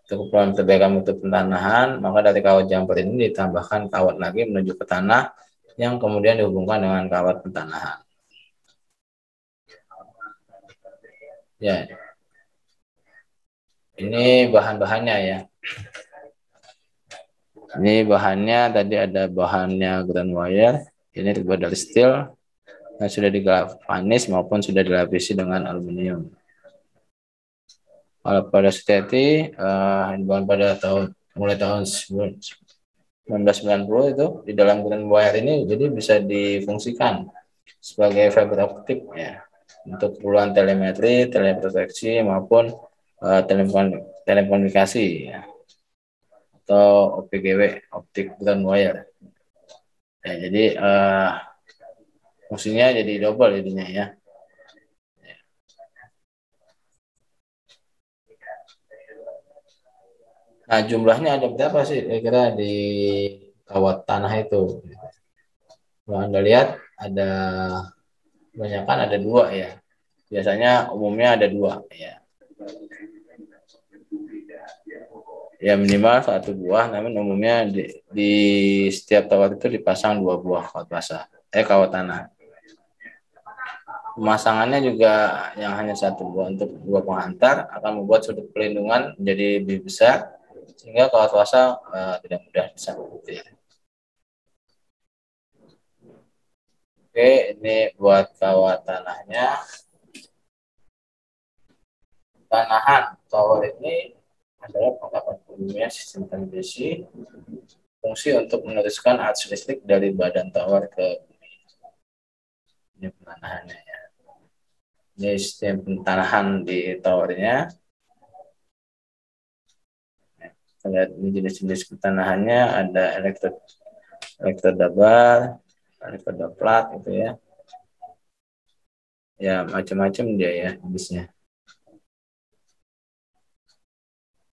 Untuk keperluan perbaikan mutu pentanahan, maka dari kawat jumper ini ditambahkan kawat lagi menuju ke tanah yang kemudian dihubungkan dengan kawat pentanahan. Ya, ini bahan-bahannya, ya. Ini bahannya tadi ada bahannya ground wire, ini terbuat dari steel yang sudah digalvanis maupun sudah dilapisi dengan aluminium. Kalau pada suteti, dibangun pada mulai tahun 1990 itu di dalam ground wire ini jadi bisa difungsikan sebagai fiber optik, ya, untuk keperluan telemetri, teleproteksi maupun telekomunikasi, ya, atau OPGW, optik ground wire. Ya, jadi fungsinya jadi double jadinya, ya. Nah, jumlahnya ada berapa sih kira-kira di kawat tanah itu? Kalau Anda lihat ada kebanyakan ada 2, ya. Biasanya umumnya ada 2, ya. Ya, minimal 1 buah, namun umumnya di setiap tower itu dipasang 2 buah kawat basah, kawat tanah. Pemasangannya juga yang hanya 1 buah untuk 2 penghantar akan membuat sudut pelindungan menjadi lebih besar sehingga kawat basah tidak mudah disambut petir. Oke, ini buat kawat tanahnya. Tanahan tower ini adalah pendapat umumnya sistem transmisi fungsi untuk meneruskan arus listrik dari badan tower ke bumi. Ini penanahannya, ya. Ini sistem pentanahan di towernya. Kita lihat ini jenis-jenis pentanahannya, ada elektroda bar, elektroda plat, gitu, ya. Ya, macam-macam dia, ya, jenisnya.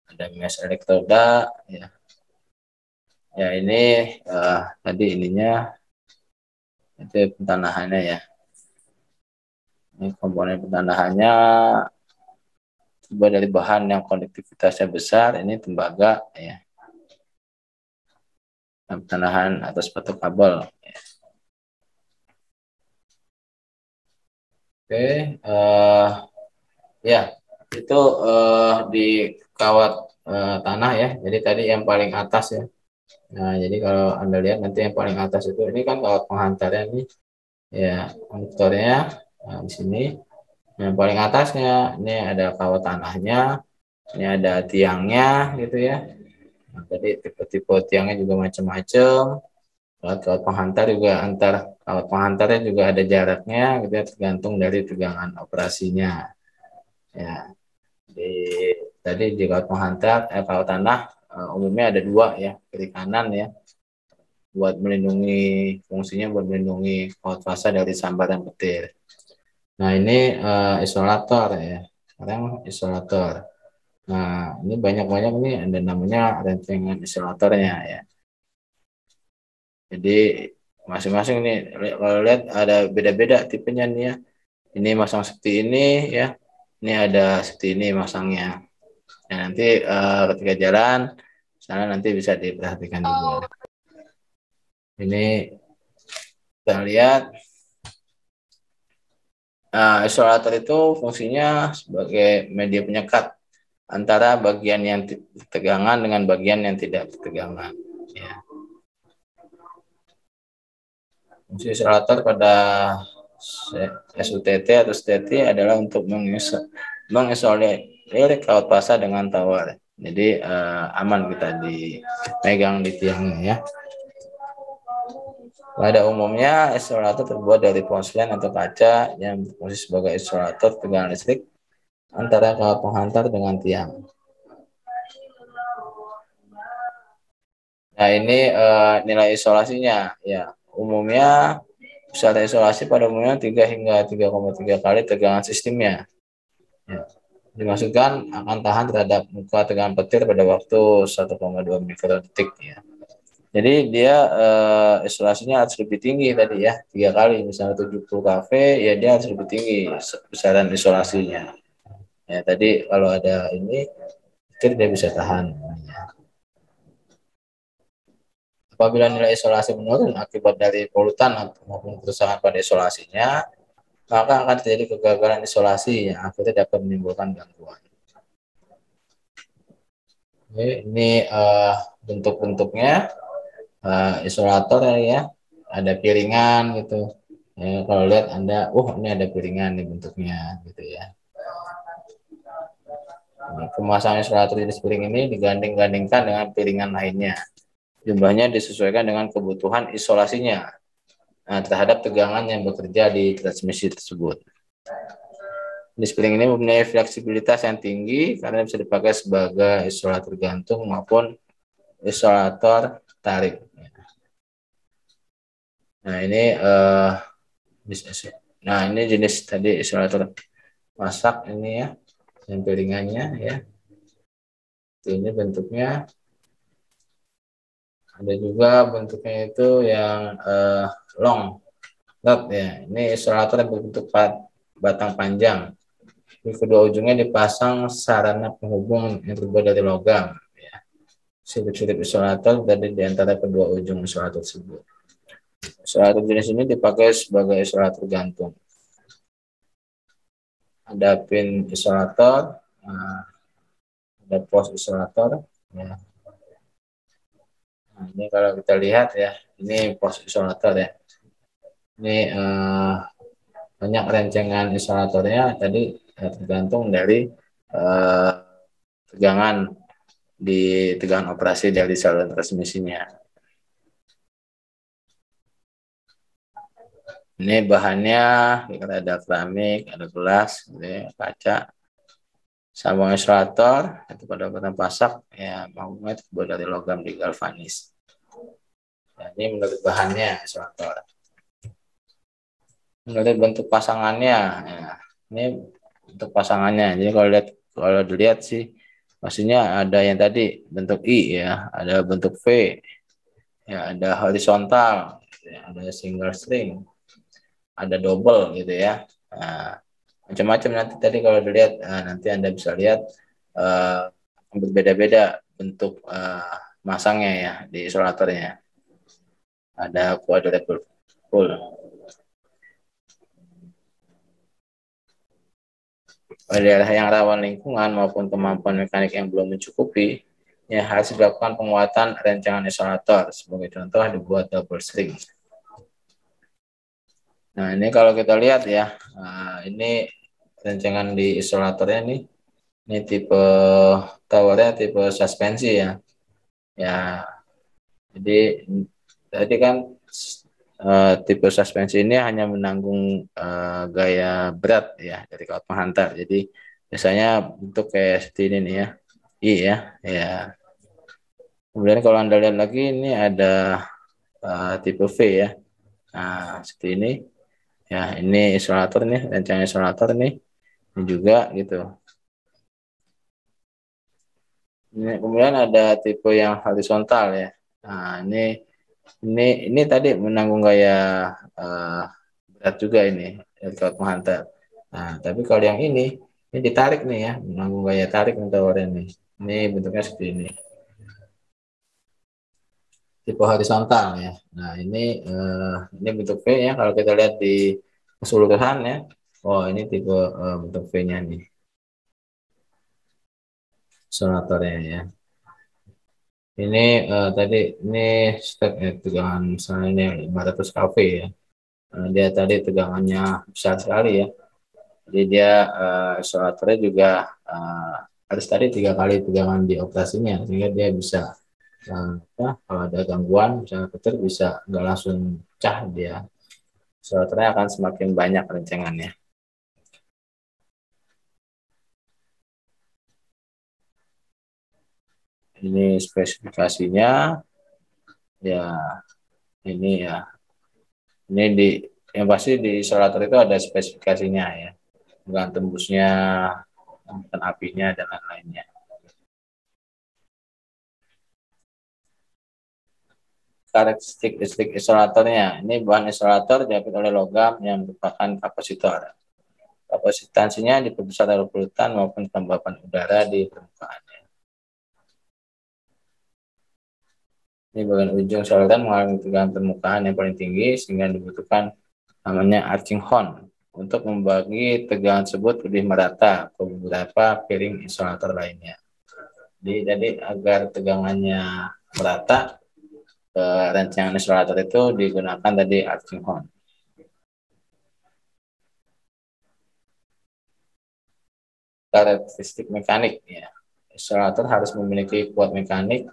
Ada mesh elektroda, ya. Ya, ini tadi ininya itu pentanahannya, ya. Ini komponen pentanahannya terbuat dari bahan yang konduktivitasnya besar, ini tembaga, ya. Dan pentanahan atas batu kabel, ya. Oke, ya, itu di kawat tanah, ya. Jadi tadi yang paling atas, ya. Nah, jadi kalau Anda lihat nanti yang paling atas itu, ini kan kawat penghantarnya ini, ya, konduktornya. Nah, di sini yang paling atasnya ini ada kawat tanahnya, ini ada tiangnya, gitu, ya. Nah, tadi tipe-tipe tiangnya juga macam-macam. Kawat penghantar juga antar kawat penghantarnya juga ada jaraknya, gitu, ya, tergantung dari tegangan operasinya. Ya, tadi di kawat penghantar, kawat tanah umumnya ada 2, ya, kiri kanan, ya, buat melindungi, fungsinya buat melindungi kawat fasa dari sambaran petir. Nah, ini isolator, ya. Sekarang isolator. Nah, ini banyak-banyak nih, ada namanya rentengan isolatornya, ya. Jadi masing-masing nih, kalau lihat ada beda-beda tipenya nih, ya. Ini masang seperti ini, ya. Ini ada seperti ini masangnya. Nah, nanti ketika jalan sana nanti bisa diperhatikan juga. Ini kita lihat isolator itu fungsinya sebagai media penyekat antara bagian yang tegangan dengan bagian yang tidak tegangan. Ya. Fungsi isolator pada SUTT atau STT adalah untuk mengisolir kawat pasa dengan tawar. Jadi aman kita dipegang di tiangnya ya. Pada umumnya isolator terbuat dari porselen atau kaca yang berfungsi sebagai isolator tegangan listrik antara kawat penghantar dengan tiang. Nah ini nilai isolasinya ya. Umumnya pusat isolasi pada umumnya 3 hingga 3,3 kali tegangan sistemnya. Ya. Dimaksudkan akan tahan terhadap muka tegangan petir pada waktu 1,2 mikrodetik ya. Jadi dia isolasinya harus lebih tinggi tadi ya, 3 kali, misalnya 70 kV ya dia harus lebih tinggi besaran isolasinya. Ya tadi kalau ada ini petir dia bisa tahan. Apabila nilai isolasi menurun akibat dari polutan maupun kerusakan pada isolasinya, maka akan terjadi kegagalan isolasi yang akhirnya dapat menimbulkan gangguan. Ini bentuk-bentuknya isolator ya, ada piringan gitu. Ya, kalau lihat Anda, ini ada piringan nih bentuknya gitu ya. Pemasangan isolator jenis piring ini diganding-gandingkan dengan piringan lainnya. Jumlahnya disesuaikan dengan kebutuhan isolasinya terhadap tegangan yang bekerja di transmisi tersebut. Jenis piring ini mempunyai fleksibilitas yang tinggi karena bisa dipakai sebagai isolator gantung maupun isolator tarik. Nah ini jenis tadi isolator masak ini ya, yang piringannya ya. Ini bentuknya. Ada juga bentuknya itu yang long rod ya. Ini isolator yang berbentuk batang panjang. Di kedua ujungnya dipasang sarana penghubung yang terbuat dari logam. Ya. Sirip-sirip isolator dari di antara kedua ujung isolator tersebut. Isolator jenis ini dipakai sebagai isolator gantung. Ada pin isolator, ada pos isolator. Ya. Nah, ini kalau kita lihat ya, ini pos isolator ya. Ini banyak rencengan isolatornya tadi tergantung dari tegangan operasi dari saluran transmisinya. Ini bahannya ada keramik, ada gelas, kaca, sambung isolator itu pada batang pasak ya, bangunnya terbuat dari logam digalvanis. Nah, ini menurut bahannya isolator. Menurut bentuk pasangannya ya, ini bentuk pasangannya. Jadi kalau dilihat sih maksudnya ada yang tadi bentuk I ya, ada bentuk V ya, ada horizontal ya, ada single string, ada double gitu ya. Nah, macam-macam nanti tadi kalau dilihat nanti Anda bisa lihat berbeda-beda bentuk masangnya ya di isolatornya. Ada quadruple full. Pada daerah yang rawan lingkungan maupun kemampuan mekanik yang belum mencukupi, ya harus dilakukan penguatan rencangan isolator. Sebagai contoh dibuat double string. Nah ini kalau kita lihat ya, ini rencangan di isolatornya nih. Ini tipe towernya tipe suspensi ya. Ya, jadi tadi kan tipe suspensi ini hanya menanggung gaya berat ya dari kawat penghantar. Jadi biasanya untuk kayak seperti ini nih ya, I ya, ya. Kemudian kalau Anda lihat lagi ini ada tipe V ya. Nah, seperti ini. Ya, ini isolator nih, rancangan isolator nih. Ini juga gitu. Ini kemudian ada tipe yang horizontal ya. Nah, ini tadi menanggung gaya berat juga ini dari kawat penghantar. Nah, tapi kalau yang ini ditarik nih ya, menanggung gaya tarik untuk ini. Ini bentuknya seperti ini. Tipe horizontal ya. Nah, ini bentuk V ya. Kalau kita lihat di keseluruhan ya. Oh, ini tipe bentuk V-nya nih. Isolatornya ya. Ini tadi ini step tegangan misalnya ini 500 kV ya. Dia tadi tegangannya besar sekali ya. Jadi dia isolatornya juga harus tadi 3 kali tegangan di operasinya sehingga dia bisa kalau ada gangguan misalnya petir bisa nggak langsung pecah dia. Isolatornya akan semakin banyak rencengannya. Ini spesifikasinya ya, ini ya. Ini yang pasti di isolator itu ada spesifikasinya ya. Bukan tembusnya, tembusan apinya dan lain-lainnya. Karakteristik listrik isolatornya. Ini bahan isolator diapit oleh logam yang merupakan kapasitor. Kapasitansinya diperbesar oleh polutan maupun kelembapan udara di permukaan. Ini bagian ujung saluran mengalami tegangan permukaan yang paling tinggi sehingga dibutuhkan namanya arcing horn untuk membagi tegangan tersebut lebih merata ke beberapa piring isolator lainnya. Jadi agar tegangannya merata ke rancangan isolator itu digunakan tadi arcing horn. Karakteristik mekanik ya. Isolator harus memiliki kuat mekanik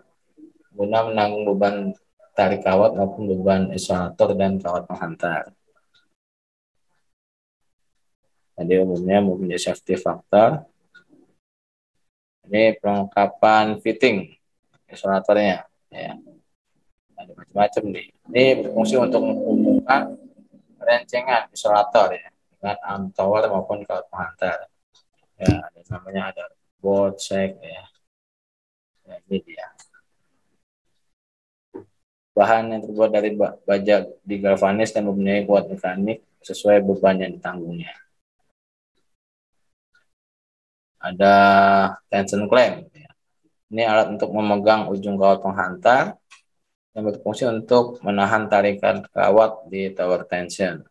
guna menanggung beban tarik kawat maupun beban isolator dan kawat penghantar. Jadi umumnya mempunyai safety factor. Ini perlengkapan fitting isolatornya ya. Ada macam-macam nih. Ini berfungsi untuk menghubungkan rencengan isolator ya dengan arm tower maupun kawat penghantar. Ya, ada namanya ada bolt sack ya. Ya, ini dia. Bahan yang terbuat dari baja digalvanis dan mempunyai kuat mekanik sesuai beban yang ditanggungnya. Ada tension clamp. Ini alat untuk memegang ujung kawat penghantar yang berfungsi untuk menahan tarikan kawat di tower tension.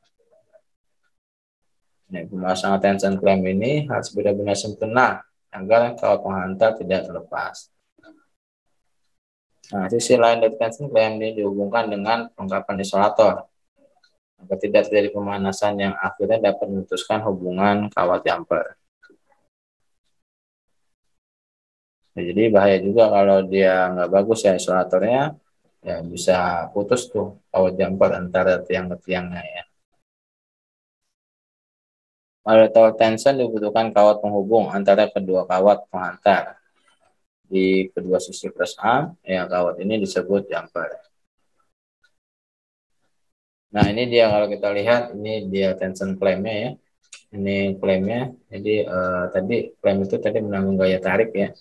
Nah, pemasangan tension clamp ini harus benar-benar sempurna agar kawat penghantar tidak terlepas. Nah, sisi lain dari tension clamp ini dihubungkan dengan perlengkapan isolator agar tidak terjadi pemanasan yang akhirnya dapat memutuskan hubungan kawat jumper. Nah, jadi bahaya juga kalau dia nggak bagus ya isolatornya, ya bisa putus tuh kawat jumper antara tiang ke tiangnya ya. Pada tower tension dibutuhkan kawat penghubung antara kedua kawat penghantar. Di kedua sisi press arm, ya kawat ini disebut jumper. Nah ini dia kalau kita lihat, ini dia tension clamp-nya ya. Ini clamp-nya, jadi tadi clamp itu tadi menanggung gaya tarik ya.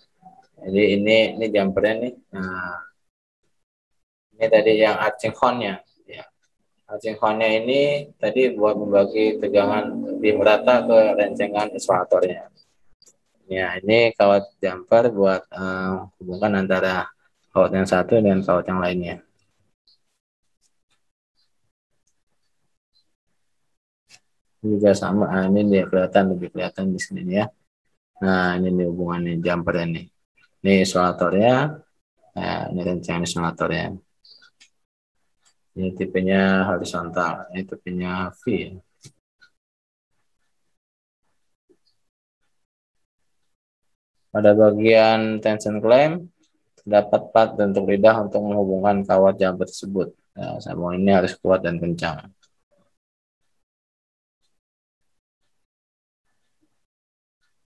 Jadi ini jumpernya nih. Nah ini tadi yang arcing horn-nya. Ya. Arcing horn-nya ini tadi buat membagi tegangan lebih merata ke rencengan isolatornya. Ya, ini kawat jumper buat hubungkan antara kawat yang satu dengan kawat yang lainnya. Ini juga sama, ini dia lebih kelihatan di sini ya. Nah, ini nih hubungannya jumper ini. Ini isolatornya, ini rencangan isolatornya. Ini tipenya horizontal, ini tipenya V. Pada bagian tension clamp, terdapat plat bentuk lidah untuk menghubungkan kawat jumper tersebut. Nah, sambungan ini harus kuat dan kencang.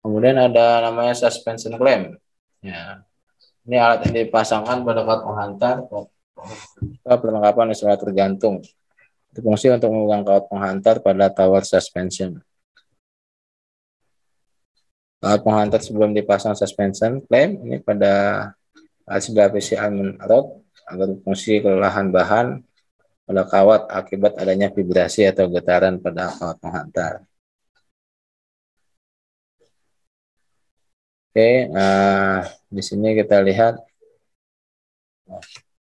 Kemudian ada namanya suspension clamp. Ya, ini alat yang dipasangkan pada kawat penghantar perlengkapan isolator gantung. Berfungsi untuk memegang kawat penghantar pada tower suspension. Kawat penghantar sebelum dipasang suspension clamp ini pada sebelah PC almond rod agar berfungsi kelelahan bahan pada kawat akibat adanya vibrasi atau getaran pada kawat penghantar. Oke, di sini kita lihat,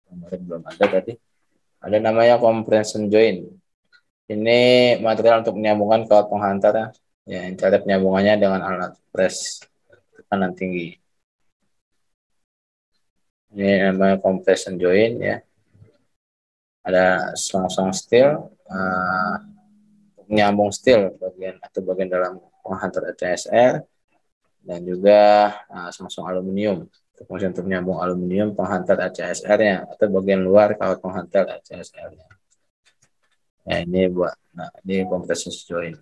belum ada tadi. Ada namanya compression joint. Ini material untuk menyambungkan kawat penghantar ya, cara penyambungannya dengan alat press tekanan tinggi. Ini namanya compression joint ya. Ada selang-selang steel, nyambung steel bagian dalam penghantar CSR, dan juga selang-selang aluminium. Fungsi untuk menyambung aluminium penghantar ACSR-nya atau bagian luar kawat penghantar ACSR-nya. Nah, ini compression joint.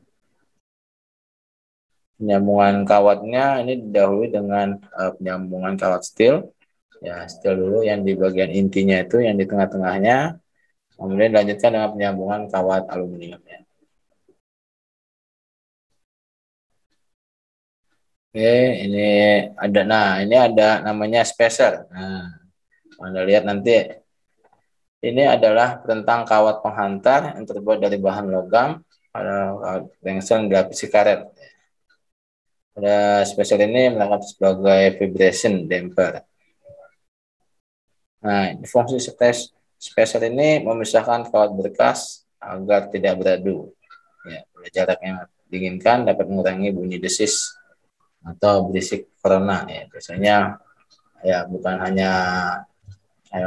Penyambungan kawatnya ini didahului dengan penyambungan kawat steel. Ya, steel dulu yang di bagian intinya itu, yang di tengah-tengahnya. Kemudian dilanjutkan dengan penyambungan kawat aluminium. Ya. Oke, ini ada namanya spacer. Nah, Anda lihat nanti, ini adalah rentang kawat penghantar yang terbuat dari bahan logam pada tengsel dilapisi karet. Pada spacer ini melengkap sebagai vibration damper. Nah, fungsi spacer ini memisahkan kawat berkas agar tidak beradu. Ya, jarak yang diinginkan dapat mengurangi bunyi desis atau berisik corona. Ya, biasanya ya bukan hanya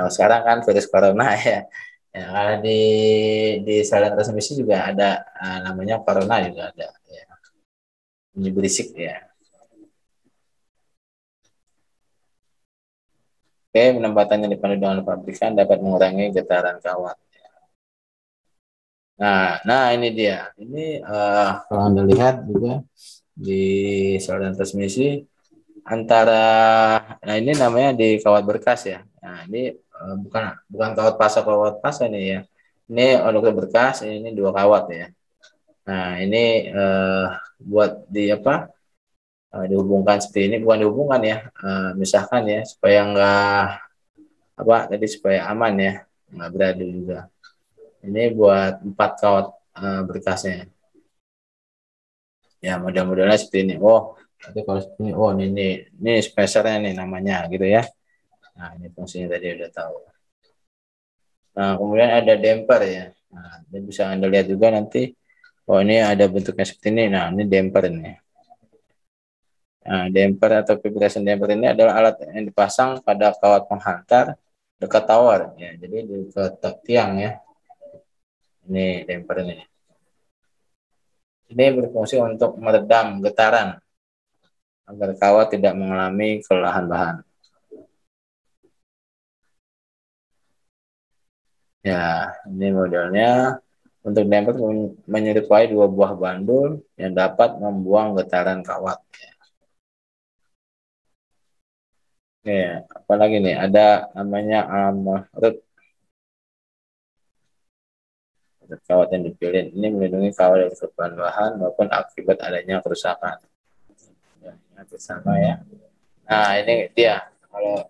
sekarang kan virus corona ya. Ya, karena di saluran transmisi juga ada namanya corona juga ada. Ya. Bunyi berisik ya. Oke, penempatannya dipandu dengan pabrikan dapat mengurangi getaran kawat. Nah ini dia. Ini kalau Anda lihat juga di saluran transmisi antara, nah ini namanya di kawat berkas ya. Nah ini bukan kawat pasang ini ya. Ini untuk berkas, ini dua kawat ya. Nah ini buat dihubungkan seperti ini, bukan dihubungkan ya, misalkan ya supaya supaya aman ya, nggak beradu juga. Ini buat 4 kawat berkasnya. Ya model-modelnya seperti ini. Oh, nanti kalau seperti ini, oh ini spacernya nih namanya gitu ya. Nah ini fungsinya tadi udah tahu. Nah kemudian ada damper ya. Nah ini bisa Anda lihat juga nanti. Oh ini ada bentuknya seperti ini. Nah ini damper ini. Nah, damper atau vibration damper ini adalah alat yang dipasang pada kawat penghantar dekat tower. Ya, jadi di dekat tiang ya. Ini damper ini. Ini berfungsi untuk meredam getaran agar kawat tidak mengalami kelelahan bahan. Ya, ini modelnya. Untuk damper menyerupai dua buah bandul yang dapat membuang getaran kawat. Oke, apalagi nih? Ada namanya root kawat yang dipilih. Ini melindungi kawat dari perubahan bahan maupun akibat adanya kerusakan. Ya, sama ya. Nah, ini dia. Kalau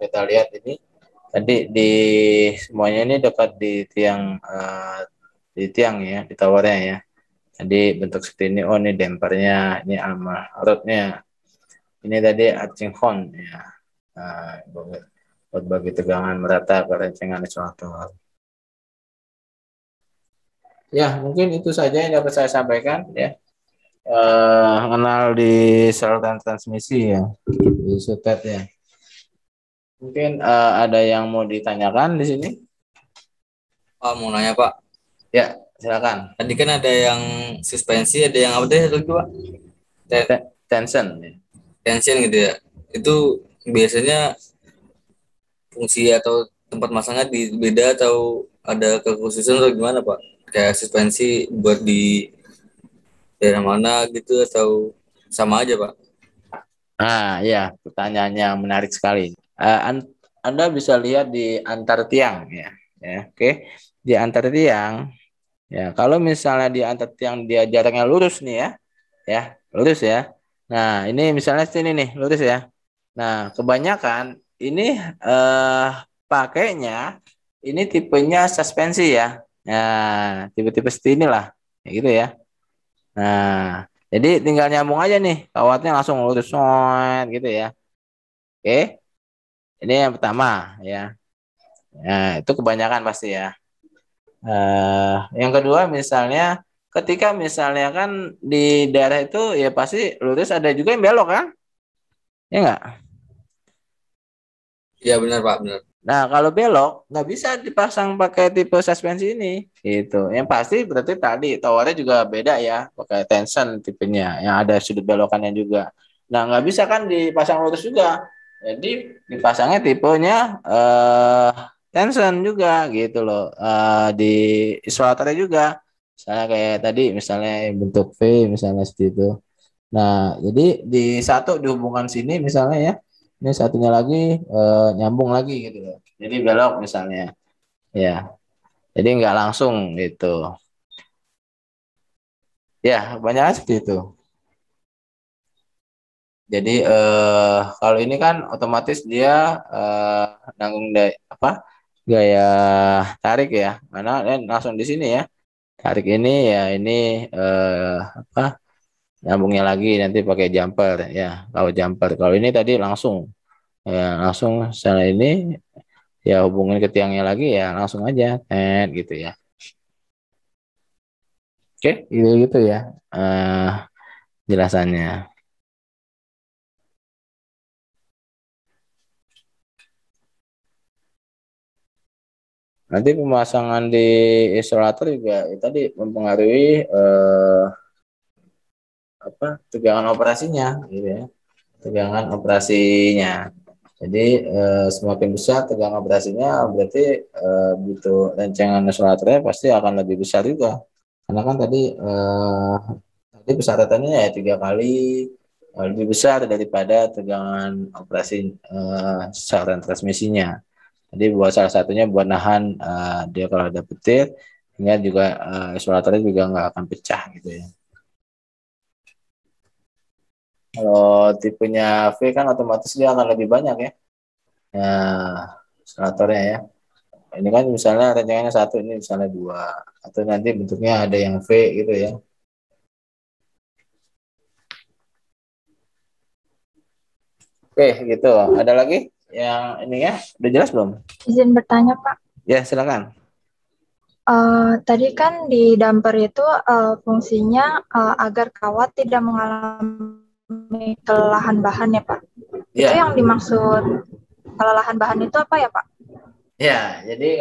kita lihat ini tadi semuanya ini dekat di tiang ya, di towernya ya. Jadi bentuk seperti ini. Oh, ini dampernya, ini rootnya. Ini tadi arching horn ya. Buat bagi tegangan merata ke rencengan isolator. Ya, mungkin itu saja yang dapat saya sampaikan ya. Mengenal di saluran transmisi ya, di sutet ya. Mungkin ada yang mau ditanyakan di sini?
Pak, mau nanya Pak.
Ya, silakan.
Tadi kan ada yang suspensi, ada yang apa tadi satu lagi Pak?
Tension.
Tension gitu ya. Itu biasanya fungsi atau tempat masangnya beda atau ada kekhususan atau gimana Pak? Kayak suspensi buat di daerah mana gitu atau sama aja Pak?
Nah, ya, pertanyaannya menarik sekali. Anda bisa lihat di antar tiang ya. Oke. Di antar tiang ya, kalau misalnya di antar tiang dia jaraknya lurus nih ya, lurus ya. Nah, ini misalnya sini nih, lurus ya. Nah, kebanyakan ini pakainya ini tipenya suspensi ya. Nah, tipe-tipe seperti inilah, ya gitu ya. Nah, jadi tinggal nyambung aja nih, kawatnya langsung lurus gitu ya. Oke, ini yang pertama ya. Nah, itu kebanyakan pasti ya. Yang kedua misalnya, ketika misalnya kan di daerah itu ya pasti lurus, ada juga yang belok kan? Ya enggak?
Iya benar Pak, benar.
Nah, kalau belok nggak bisa dipasang pakai tipe suspensi ini. Gitu. Yang pasti berarti tadi towernya juga beda ya, pakai tension tipenya, yang ada sudut belokannya juga. Nah, nggak bisa kan dipasang lurus juga. Jadi dipasangnya tipenya tension juga gitu loh. Di isolatornya juga. Misalnya kayak tadi, misalnya bentuk V, misalnya seperti itu. Nah, jadi di satu dihubungkan sini misalnya ya, ini satunya lagi nyambung lagi gitu loh. Jadi belok misalnya, ya. Jadi nggak langsung gitu. Ya, kebanyakan seperti itu. Jadi kalau ini kan otomatis dia nanggung apa gaya tarik ya, mana langsung di sini ya. Tarik ini ya ini apa nyambungnya lagi nanti pakai jumper ya. Kalau jumper, kalau ini tadi langsung ya langsung sana ini ya hubungin ke tiangnya lagi ya langsung aja gitu ya. Oke, gitu ya jelasannya. Nanti pemasangan di isolator juga ya, tadi mempengaruhi apa tegangan operasinya gitu ya. Tegangan operasinya. Jadi semakin besar tegangan operasinya berarti butuh rencangan isolatornya pasti akan lebih besar juga. Karena kan tadi persyaratannya ya 3 kali lebih besar daripada tegangan operasi saluran transmisinya. Jadi buat salah satunya buat nahan dia kalau ada petir, hingga juga isolatornya juga nggak akan pecah gitu ya. Kalau tipenya V kan otomatis dia akan lebih banyak ya, isolatornya ya. Ini kan misalnya rencangannya satu, ini misalnya dua, atau nanti bentuknya ada yang V gitu ya. Oke, gitu. Ada lagi yang ini ya? Udah jelas belum?
Izin bertanya, Pak.
Ya, silakan.
Tadi kan di damper itu fungsinya agar kawat tidak mengalami kelelahan bahan ya, Pak.
Ya.
Itu yang dimaksud kelelahan bahan itu apa ya, Pak?
Ya, jadi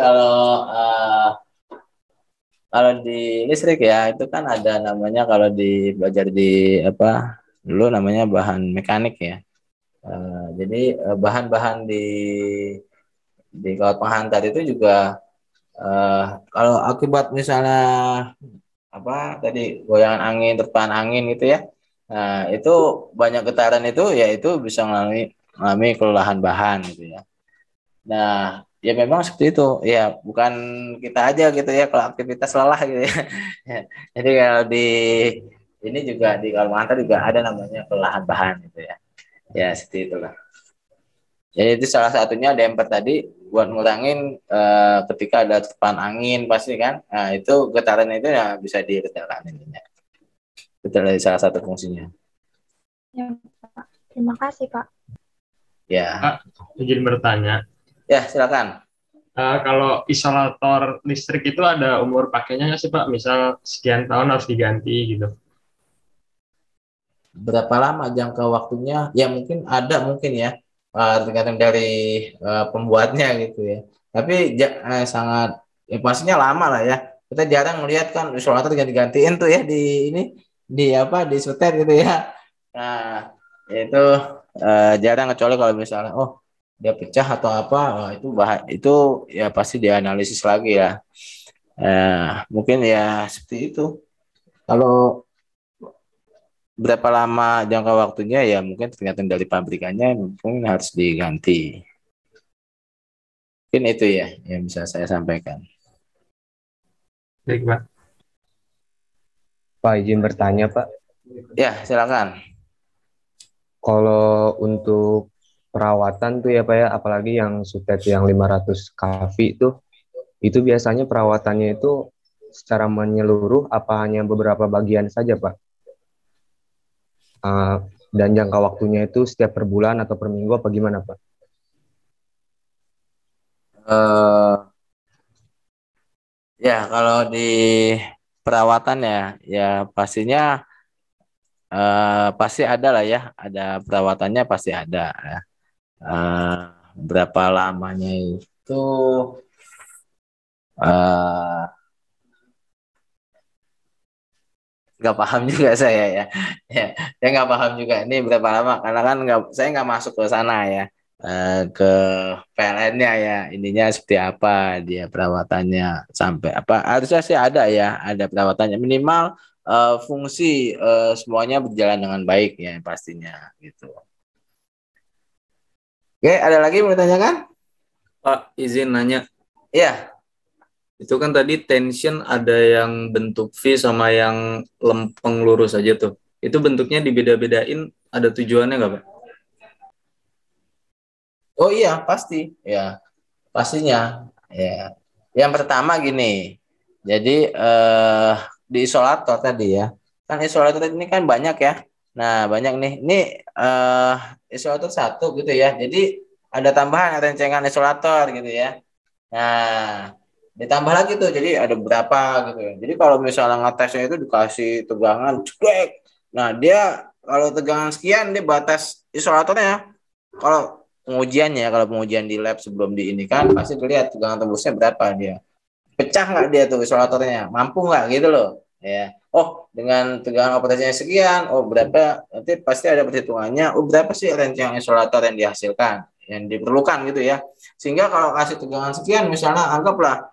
kalau di listrik ya itu kan ada namanya, kalau di belajar di apa dulu namanya bahan mekanik ya. Jadi bahan-bahan di kawat penghantar itu juga kalau akibat misalnya apa tadi goyangan angin, terpaan angin gitu ya. Nah, itu banyak getaran itu ya itu bisa mengalami kelelahan bahan gitu ya. Nah, ya memang seperti itu. Ya, bukan kita aja gitu ya kalau aktivitas lelah gitu ya. Jadi kalau di ini juga di Kalimantan juga ada namanya kelelahan bahan gitu ya. Ya, seperti itulah. Jadi itu salah satunya damper tadi buat ngurangin ketika ada terpaan angin pasti kan. Nah, itu getaran itu ya bisa diredakan ininya. Itu dari salah satu fungsinya.
Ya, Pak. Terima kasih, Pak.
Ya.
Pak, izin bertanya.
Ya, silakan.
Kalau isolator listrik itu ada umur pakainya nggak sih Pak? Misal sekian tahun harus diganti gitu.
Berapa lama jangka waktunya? Ya mungkin ada mungkin ya, tergantung dari pembuatnya gitu ya. Tapi sangat ya pastinya lama lah ya. Kita jarang melihat kan isolator ganti-gantiin tuh ya di ini di apa di sutet gitu ya. Nah itu jarang, kecuali kalau misalnya dia pecah atau apa, itu ya pasti dianalisis lagi ya. Mungkin ya seperti itu. Kalau berapa lama jangka waktunya ya mungkin tergantung dari pabrikannya, mungkin harus diganti. Mungkin itu ya yang bisa saya sampaikan.
Baik Pak.
Pak, izin bertanya Pak.
Ya, silakan.
Kalau untuk perawatan tuh ya Pak ya, apalagi yang sutet yang 500 kV itu biasanya perawatannya itu secara menyeluruh apa hanya beberapa bagian saja Pak? Dan jangka waktunya itu setiap per bulan atau per minggu apa gimana Pak?
Ya kalau di perawatan ya pastinya pasti ada lah ya, ada perawatannya pasti ada. berapa lamanya itu eh nggak paham juga saya ya. Ya, saya nggak paham juga ini berapa lama karena kan saya nggak masuk ke sana ya. Ke PLN-nya ya ininya seperti apa dia perawatannya sampai apa harusnya sih ada ya ada perawatannya minimal fungsi semuanya berjalan dengan baik ya pastinya gitu. Oke, ada lagi mau ditanyakan?
Pak, izin nanya.
Iya.
Itu kan tadi tension ada yang bentuk V sama yang lempeng lurus aja tuh. Itu bentuknya dibeda-bedain ada tujuannya nggak, Pak?
Oh iya pasti ya pastinya ya. Yang pertama gini, jadi di isolator tadi ya, kan isolator ini kan banyak ya. Nah banyak nih, ini eh, isolator satu gitu ya. Jadi ada tambahan rencengan isolator gitu ya. Nah ditambah lagi tuh, jadi ada berapa gitu ya. Jadi kalau misalnya ngetesnya itu dikasih tegangan, ceklek. Nah dia kalau tegangan sekian dia batas isolatornya. Kalau pengujian di lab sebelum di ini kan pasti dilihat tegangan tembusnya berapa dia, pecah nggak dia tuh isolatornya, mampu nggak gitu loh ya. Oh dengan tegangan operasinya sekian, oh berapa, nanti pasti ada perhitungannya, oh berapa sih range yang isolator yang dihasilkan yang diperlukan gitu ya. Sehingga kalau kasih tegangan sekian misalnya anggaplah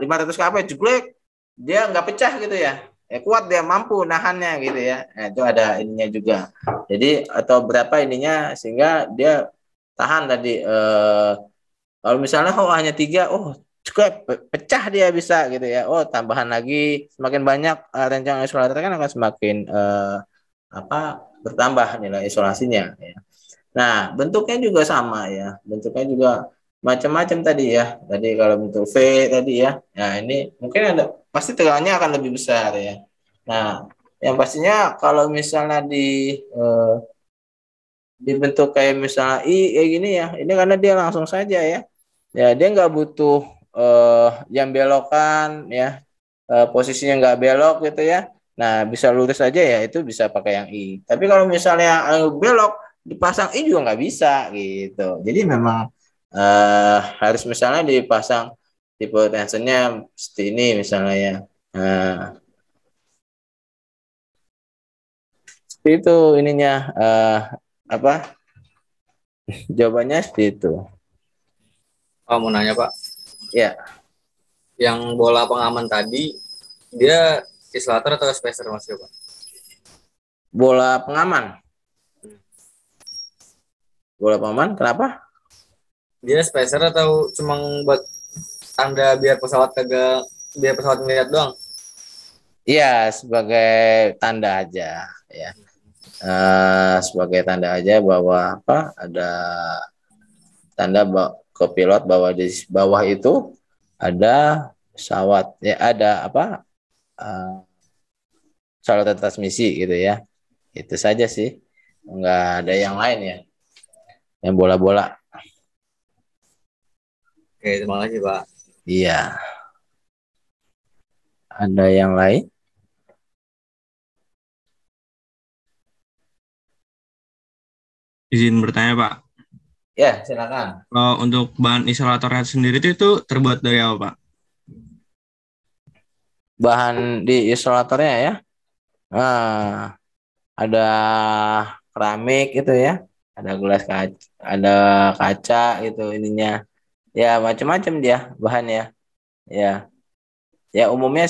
500 kP jeglek, dia nggak pecah gitu ya, kuat dia mampu nahannya gitu ya. Nah, itu ada ininya juga. Jadi atau berapa ininya sehingga dia tahan tadi. Kalau misalnya hanya 3, oh cukup pecah dia bisa gitu ya. Oh tambahan lagi semakin banyak rencang isolator kan akan semakin apa bertambah nilai isolasinya. Ya. Nah bentuknya juga sama ya. Bentuknya juga macam-macam tadi ya. Tadi kalau bentuk V tadi ya. Nah ini mungkin ada pasti tegangannya akan lebih besar ya. Nah yang pastinya kalau misalnya eh, dibentuk kayak misalnya kayak gini ya. Ini karena dia langsung saja ya. Ya dia nggak butuh yang belokan ya, posisinya nggak belok gitu ya. Nah bisa lurus aja ya itu bisa pakai yang I. Tapi kalau misalnya belok dipasang I juga nggak bisa gitu. Jadi memang harus misalnya dipasang tipe tensionnya seperti ini misalnya ya. Nah, seperti itu ininya apa jawabannya seperti itu.
Pak, mau nanya, Pak.
Ya.
Yang bola pengaman tadi, dia isolator atau spacer Mas, Pak?
Bola pengaman. Bola pengaman kenapa?
Dia spacer atau cuma buat tanda biar pesawat ngeliat doang?
Iya, sebagai tanda aja ya. Sebagai tanda aja bahwa apa ada tanda ke pilot bahwa di bawah itu ada pesawat ya ada apa saluran transmisi gitu ya. Itu saja sih, nggak ada yang lain ya, yang bola-bola.
Oke, terima kasih, Pak.
Iya, ada yang lain?
Izin bertanya, Pak.
Ya, silakan.
Kalau untuk bahan isolatornya sendiri itu terbuat dari apa, Pak?
Bahan di isolatornya ya, ada keramik gitu ya, ada gelas kaca, ada kaca gitu ininya, ya macam-macam dia bahannya, ya, ya umumnya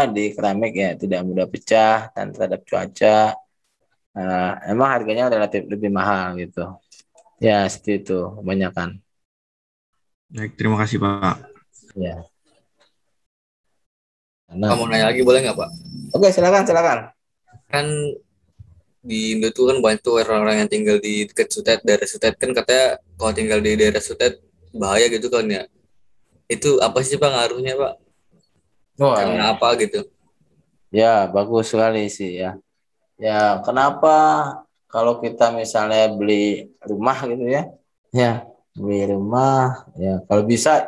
di keramik ya tidak mudah pecah dan terhadap cuaca. Emang harganya relatif lebih mahal gitu, ya seperti itu kebanyakan.
Baik, terima kasih, Pak.
Ya.
Kamu nanya lagi boleh nggak, Pak?
Oke, silakan.
Kan di Indo tuh kan banyak tuh orang-orang yang tinggal di dekat Sutet, daerah Sutet kan katanya kalau tinggal di daerah Sutet bahaya gitu kan ya. Itu apa sih, Pak, ngaruhnya, Pak?
Wah,
Karena apa gitu?
ya bagus sekali sih ya. Ya kenapa kalau kita misalnya beli rumah gitu ya, ya beli rumah ya kalau bisa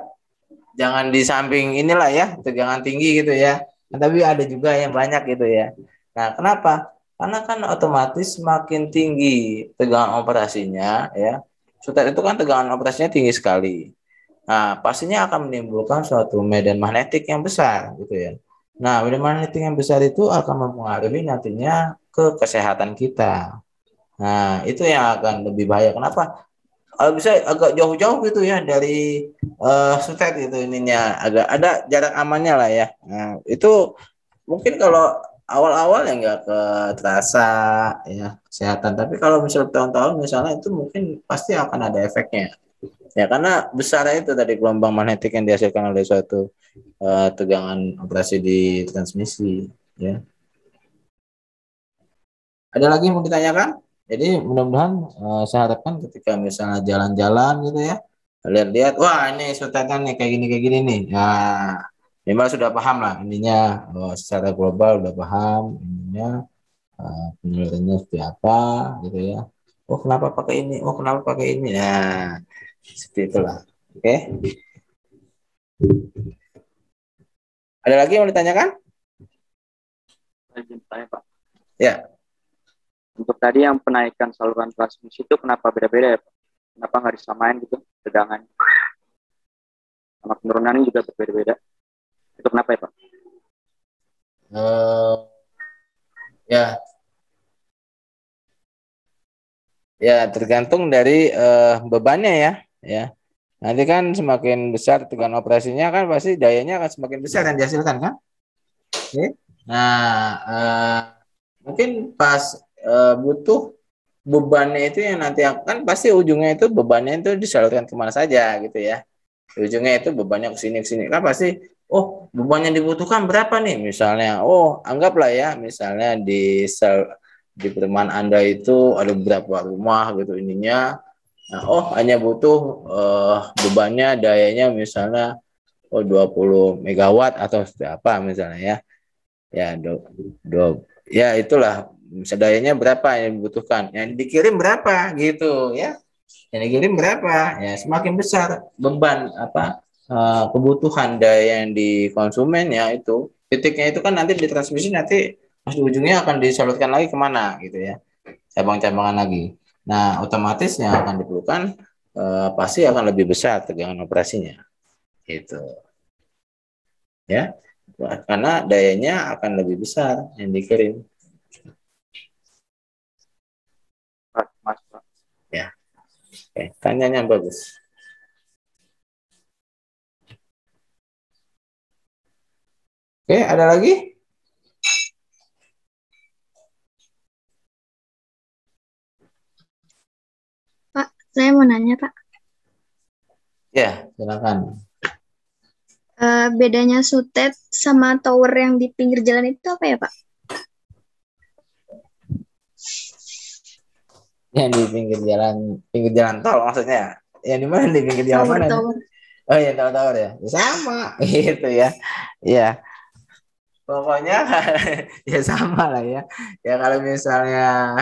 jangan di samping inilah ya, tegangan tinggi gitu ya. Nah, tapi ada juga yang banyak gitu ya. Nah, kenapa? Karena kan otomatis semakin tinggi tegangan operasinya ya. Sutet itu kan tegangan operasinya tinggi sekali. Nah, pastinya akan menimbulkan suatu medan magnetik yang besar gitu ya. Nah, medan magnetik yang besar itu akan mempengaruhi nantinya ke kesehatan kita. Nah, itu yang akan lebih bahaya. Kenapa? Kalau bisa agak jauh-jauh gitu ya dari sutet itu ininya, agak ada jarak amannya lah ya. Nah, itu mungkin kalau awal-awal ya nggak terasa ya kesehatan, tapi kalau misalnya tahun-tahun misalnya itu mungkin pasti akan ada efeknya. Ya karena besarnya itu tadi gelombang magnetik yang dihasilkan oleh suatu tegangan operasi di transmisi. Ya. Ada lagi yang mau ditanyakan? Jadi mudah-mudahan saya harapkan ketika misalnya jalan-jalan gitu ya, lihat-lihat, wah ini sutetan nih kayak gini nih. Nah, memang sudah paham lah ininya secara global udah paham ininya penelitiannya seperti apa gitu ya. Oh kenapa pakai ini? Oh kenapa pakai ini? Nah seperti itulah. Oke. Ada lagi yang mau ditanyakan?
Izin tanya, Pak.
Ya.
Untuk tadi yang penaikan saluran transmisi itu kenapa beda-beda ya, Pak? Kenapa nggak disamain gitu tegangan? Sama penurunannya juga berbeda-beda. Itu kenapa ya, Pak?
Ya. Ya, tergantung dari bebannya ya. Ya. Nanti kan semakin besar tegangan operasinya kan pasti dayanya akan semakin besar yang dihasilkan kan? Oke. Nah, mungkin pas butuh bebannya itu yang nanti kan pasti ujungnya itu bebannya itu disalurkan kemana saja gitu ya. Ujungnya itu bebannya ke sini kan pasti. Oh, beban yang dibutuhkan berapa nih? Misalnya, oh anggaplah ya, misalnya di perumahan Anda itu ada beberapa rumah gitu ininya. Nah, oh hanya butuh bebannya dayanya misalnya 20 megawatt atau seperti apa misalnya ya. Ya, ya itulah dayanya berapa yang dibutuhkan. Yang dikirim berapa gitu ya. Yang dikirim berapa? Ya, semakin besar beban kebutuhan daya yang di konsumen ya itu titiknya itu kan nanti di transmisi nanti pas di ujungnya akan disalurkan lagi kemana gitu ya, cabang-cabangan lagi. Nah otomatis yang akan diperlukan pasti akan lebih besar tegangan operasinya gitu ya, karena dayanya akan lebih besar yang dikirim.
Mas, Pak.
Ya, oke, tanyanya bagus. Oke, ada lagi?
Pak, saya mau nanya, Pak.
Ya, silakan.
Bedanya sutet sama tower yang di pinggir jalan itu apa ya, Pak?
Yang di pinggir jalan tol maksudnya. Yang di mana di pinggir jalan mana?
Tower.
Oh ya, tower ya. Sama gitu ya. Ya. Pokoknya ya sama lah ya. Ya kalau misalnya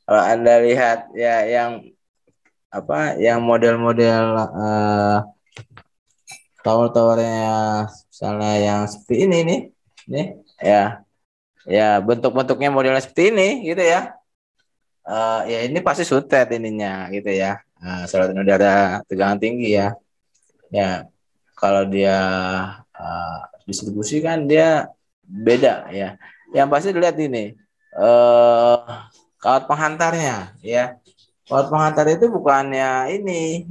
kalau Anda lihat ya yang model-model tower-towernya misalnya yang seperti ini nih ya bentuk-bentuknya modelnya seperti ini gitu ya. Ya ini pasti sutet ininya gitu ya. Saluran udara tegangan tinggi ya. Ya kalau dia distribusi kan dia beda ya. Yang pasti dilihat ini kawat penghantarnya ya. Kawat penghantar itu bukannya ini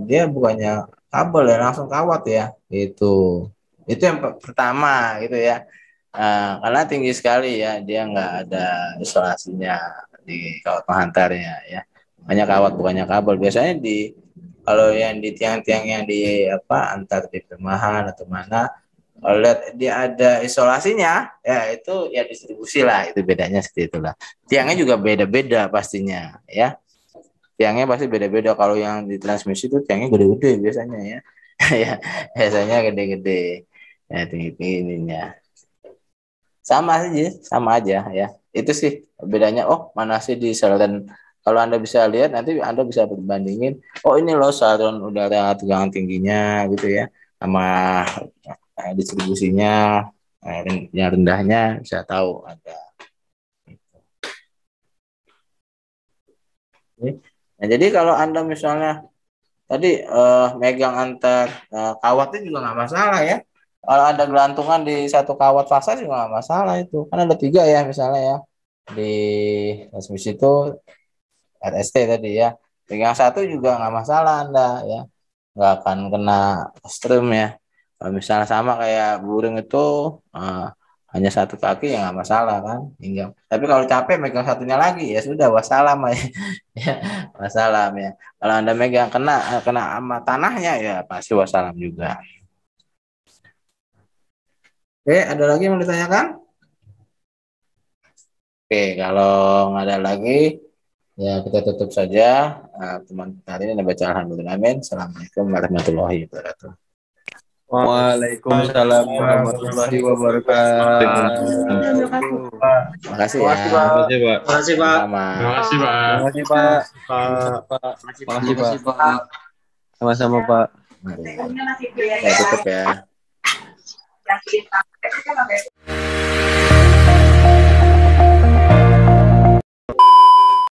dia bukannya kabel ya, langsung kawat ya. Itu yang pertama gitu ya. Karena tinggi sekali ya, dia nggak ada isolasinya di kawat penghantarnya ya. Hanya kawat bukannya kabel. Biasanya kalau yang di tiang-tiang yang di antar di perumahan atau mana, kalau lihat dia ada isolasinya, ya itu ya distribusi lah, itu bedanya seperti itulah. Tiangnya juga beda-beda pastinya ya. Tiangnya pasti beda-beda. Kalau yang di transmisi itu tiangnya gede-gede biasanya ya. Ya, biasanya gede-gede. Ya, tinggi ininya. Sama aja ya. Itu sih bedanya. Oh, mana sih di saluran, kalau Anda bisa lihat nanti Anda bisa berbandingin, oh ini loh saluran udara tegangan tingginya gitu ya sama distribusinya yang rendahnya bisa tahu ada. Nah, jadi kalau Anda misalnya tadi megang antar kawatnya juga nggak masalah ya. Kalau ada gelantungan di satu kawat fasa juga nggak masalah itu. Kan ada 3 ya misalnya ya. Di transmisi itu RST tadi ya. Pegang satu juga nggak masalah Anda ya. Nggak akan kena strum ya. Kalau misalnya sama kayak burung itu hanya satu kaki ya nggak masalah kan. Tapi kalau capek megang satunya lagi ya sudah wassalam ya. Ya, wassalam ya. Kalau Anda megang kena sama tanahnya ya pasti wassalam juga. Oke, ada lagi yang mau ditanyakan? Oke, kalau nggak ada lagi, ya kita tutup saja. Teman hari ini baca alhamdulillah amin. Assalamualaikum warahmatullahi wabarakatuh.
Waalaikumsalam warahmatullahi wabarakatuh.
Terima kasih ya.
Terima kasih, Pak.
Sama.
Terima kasih, Pak.
Terima kasih, Pak. Terima kasih, Pak. Sama-sama, Pak.
Mari. Ya, tutup ya.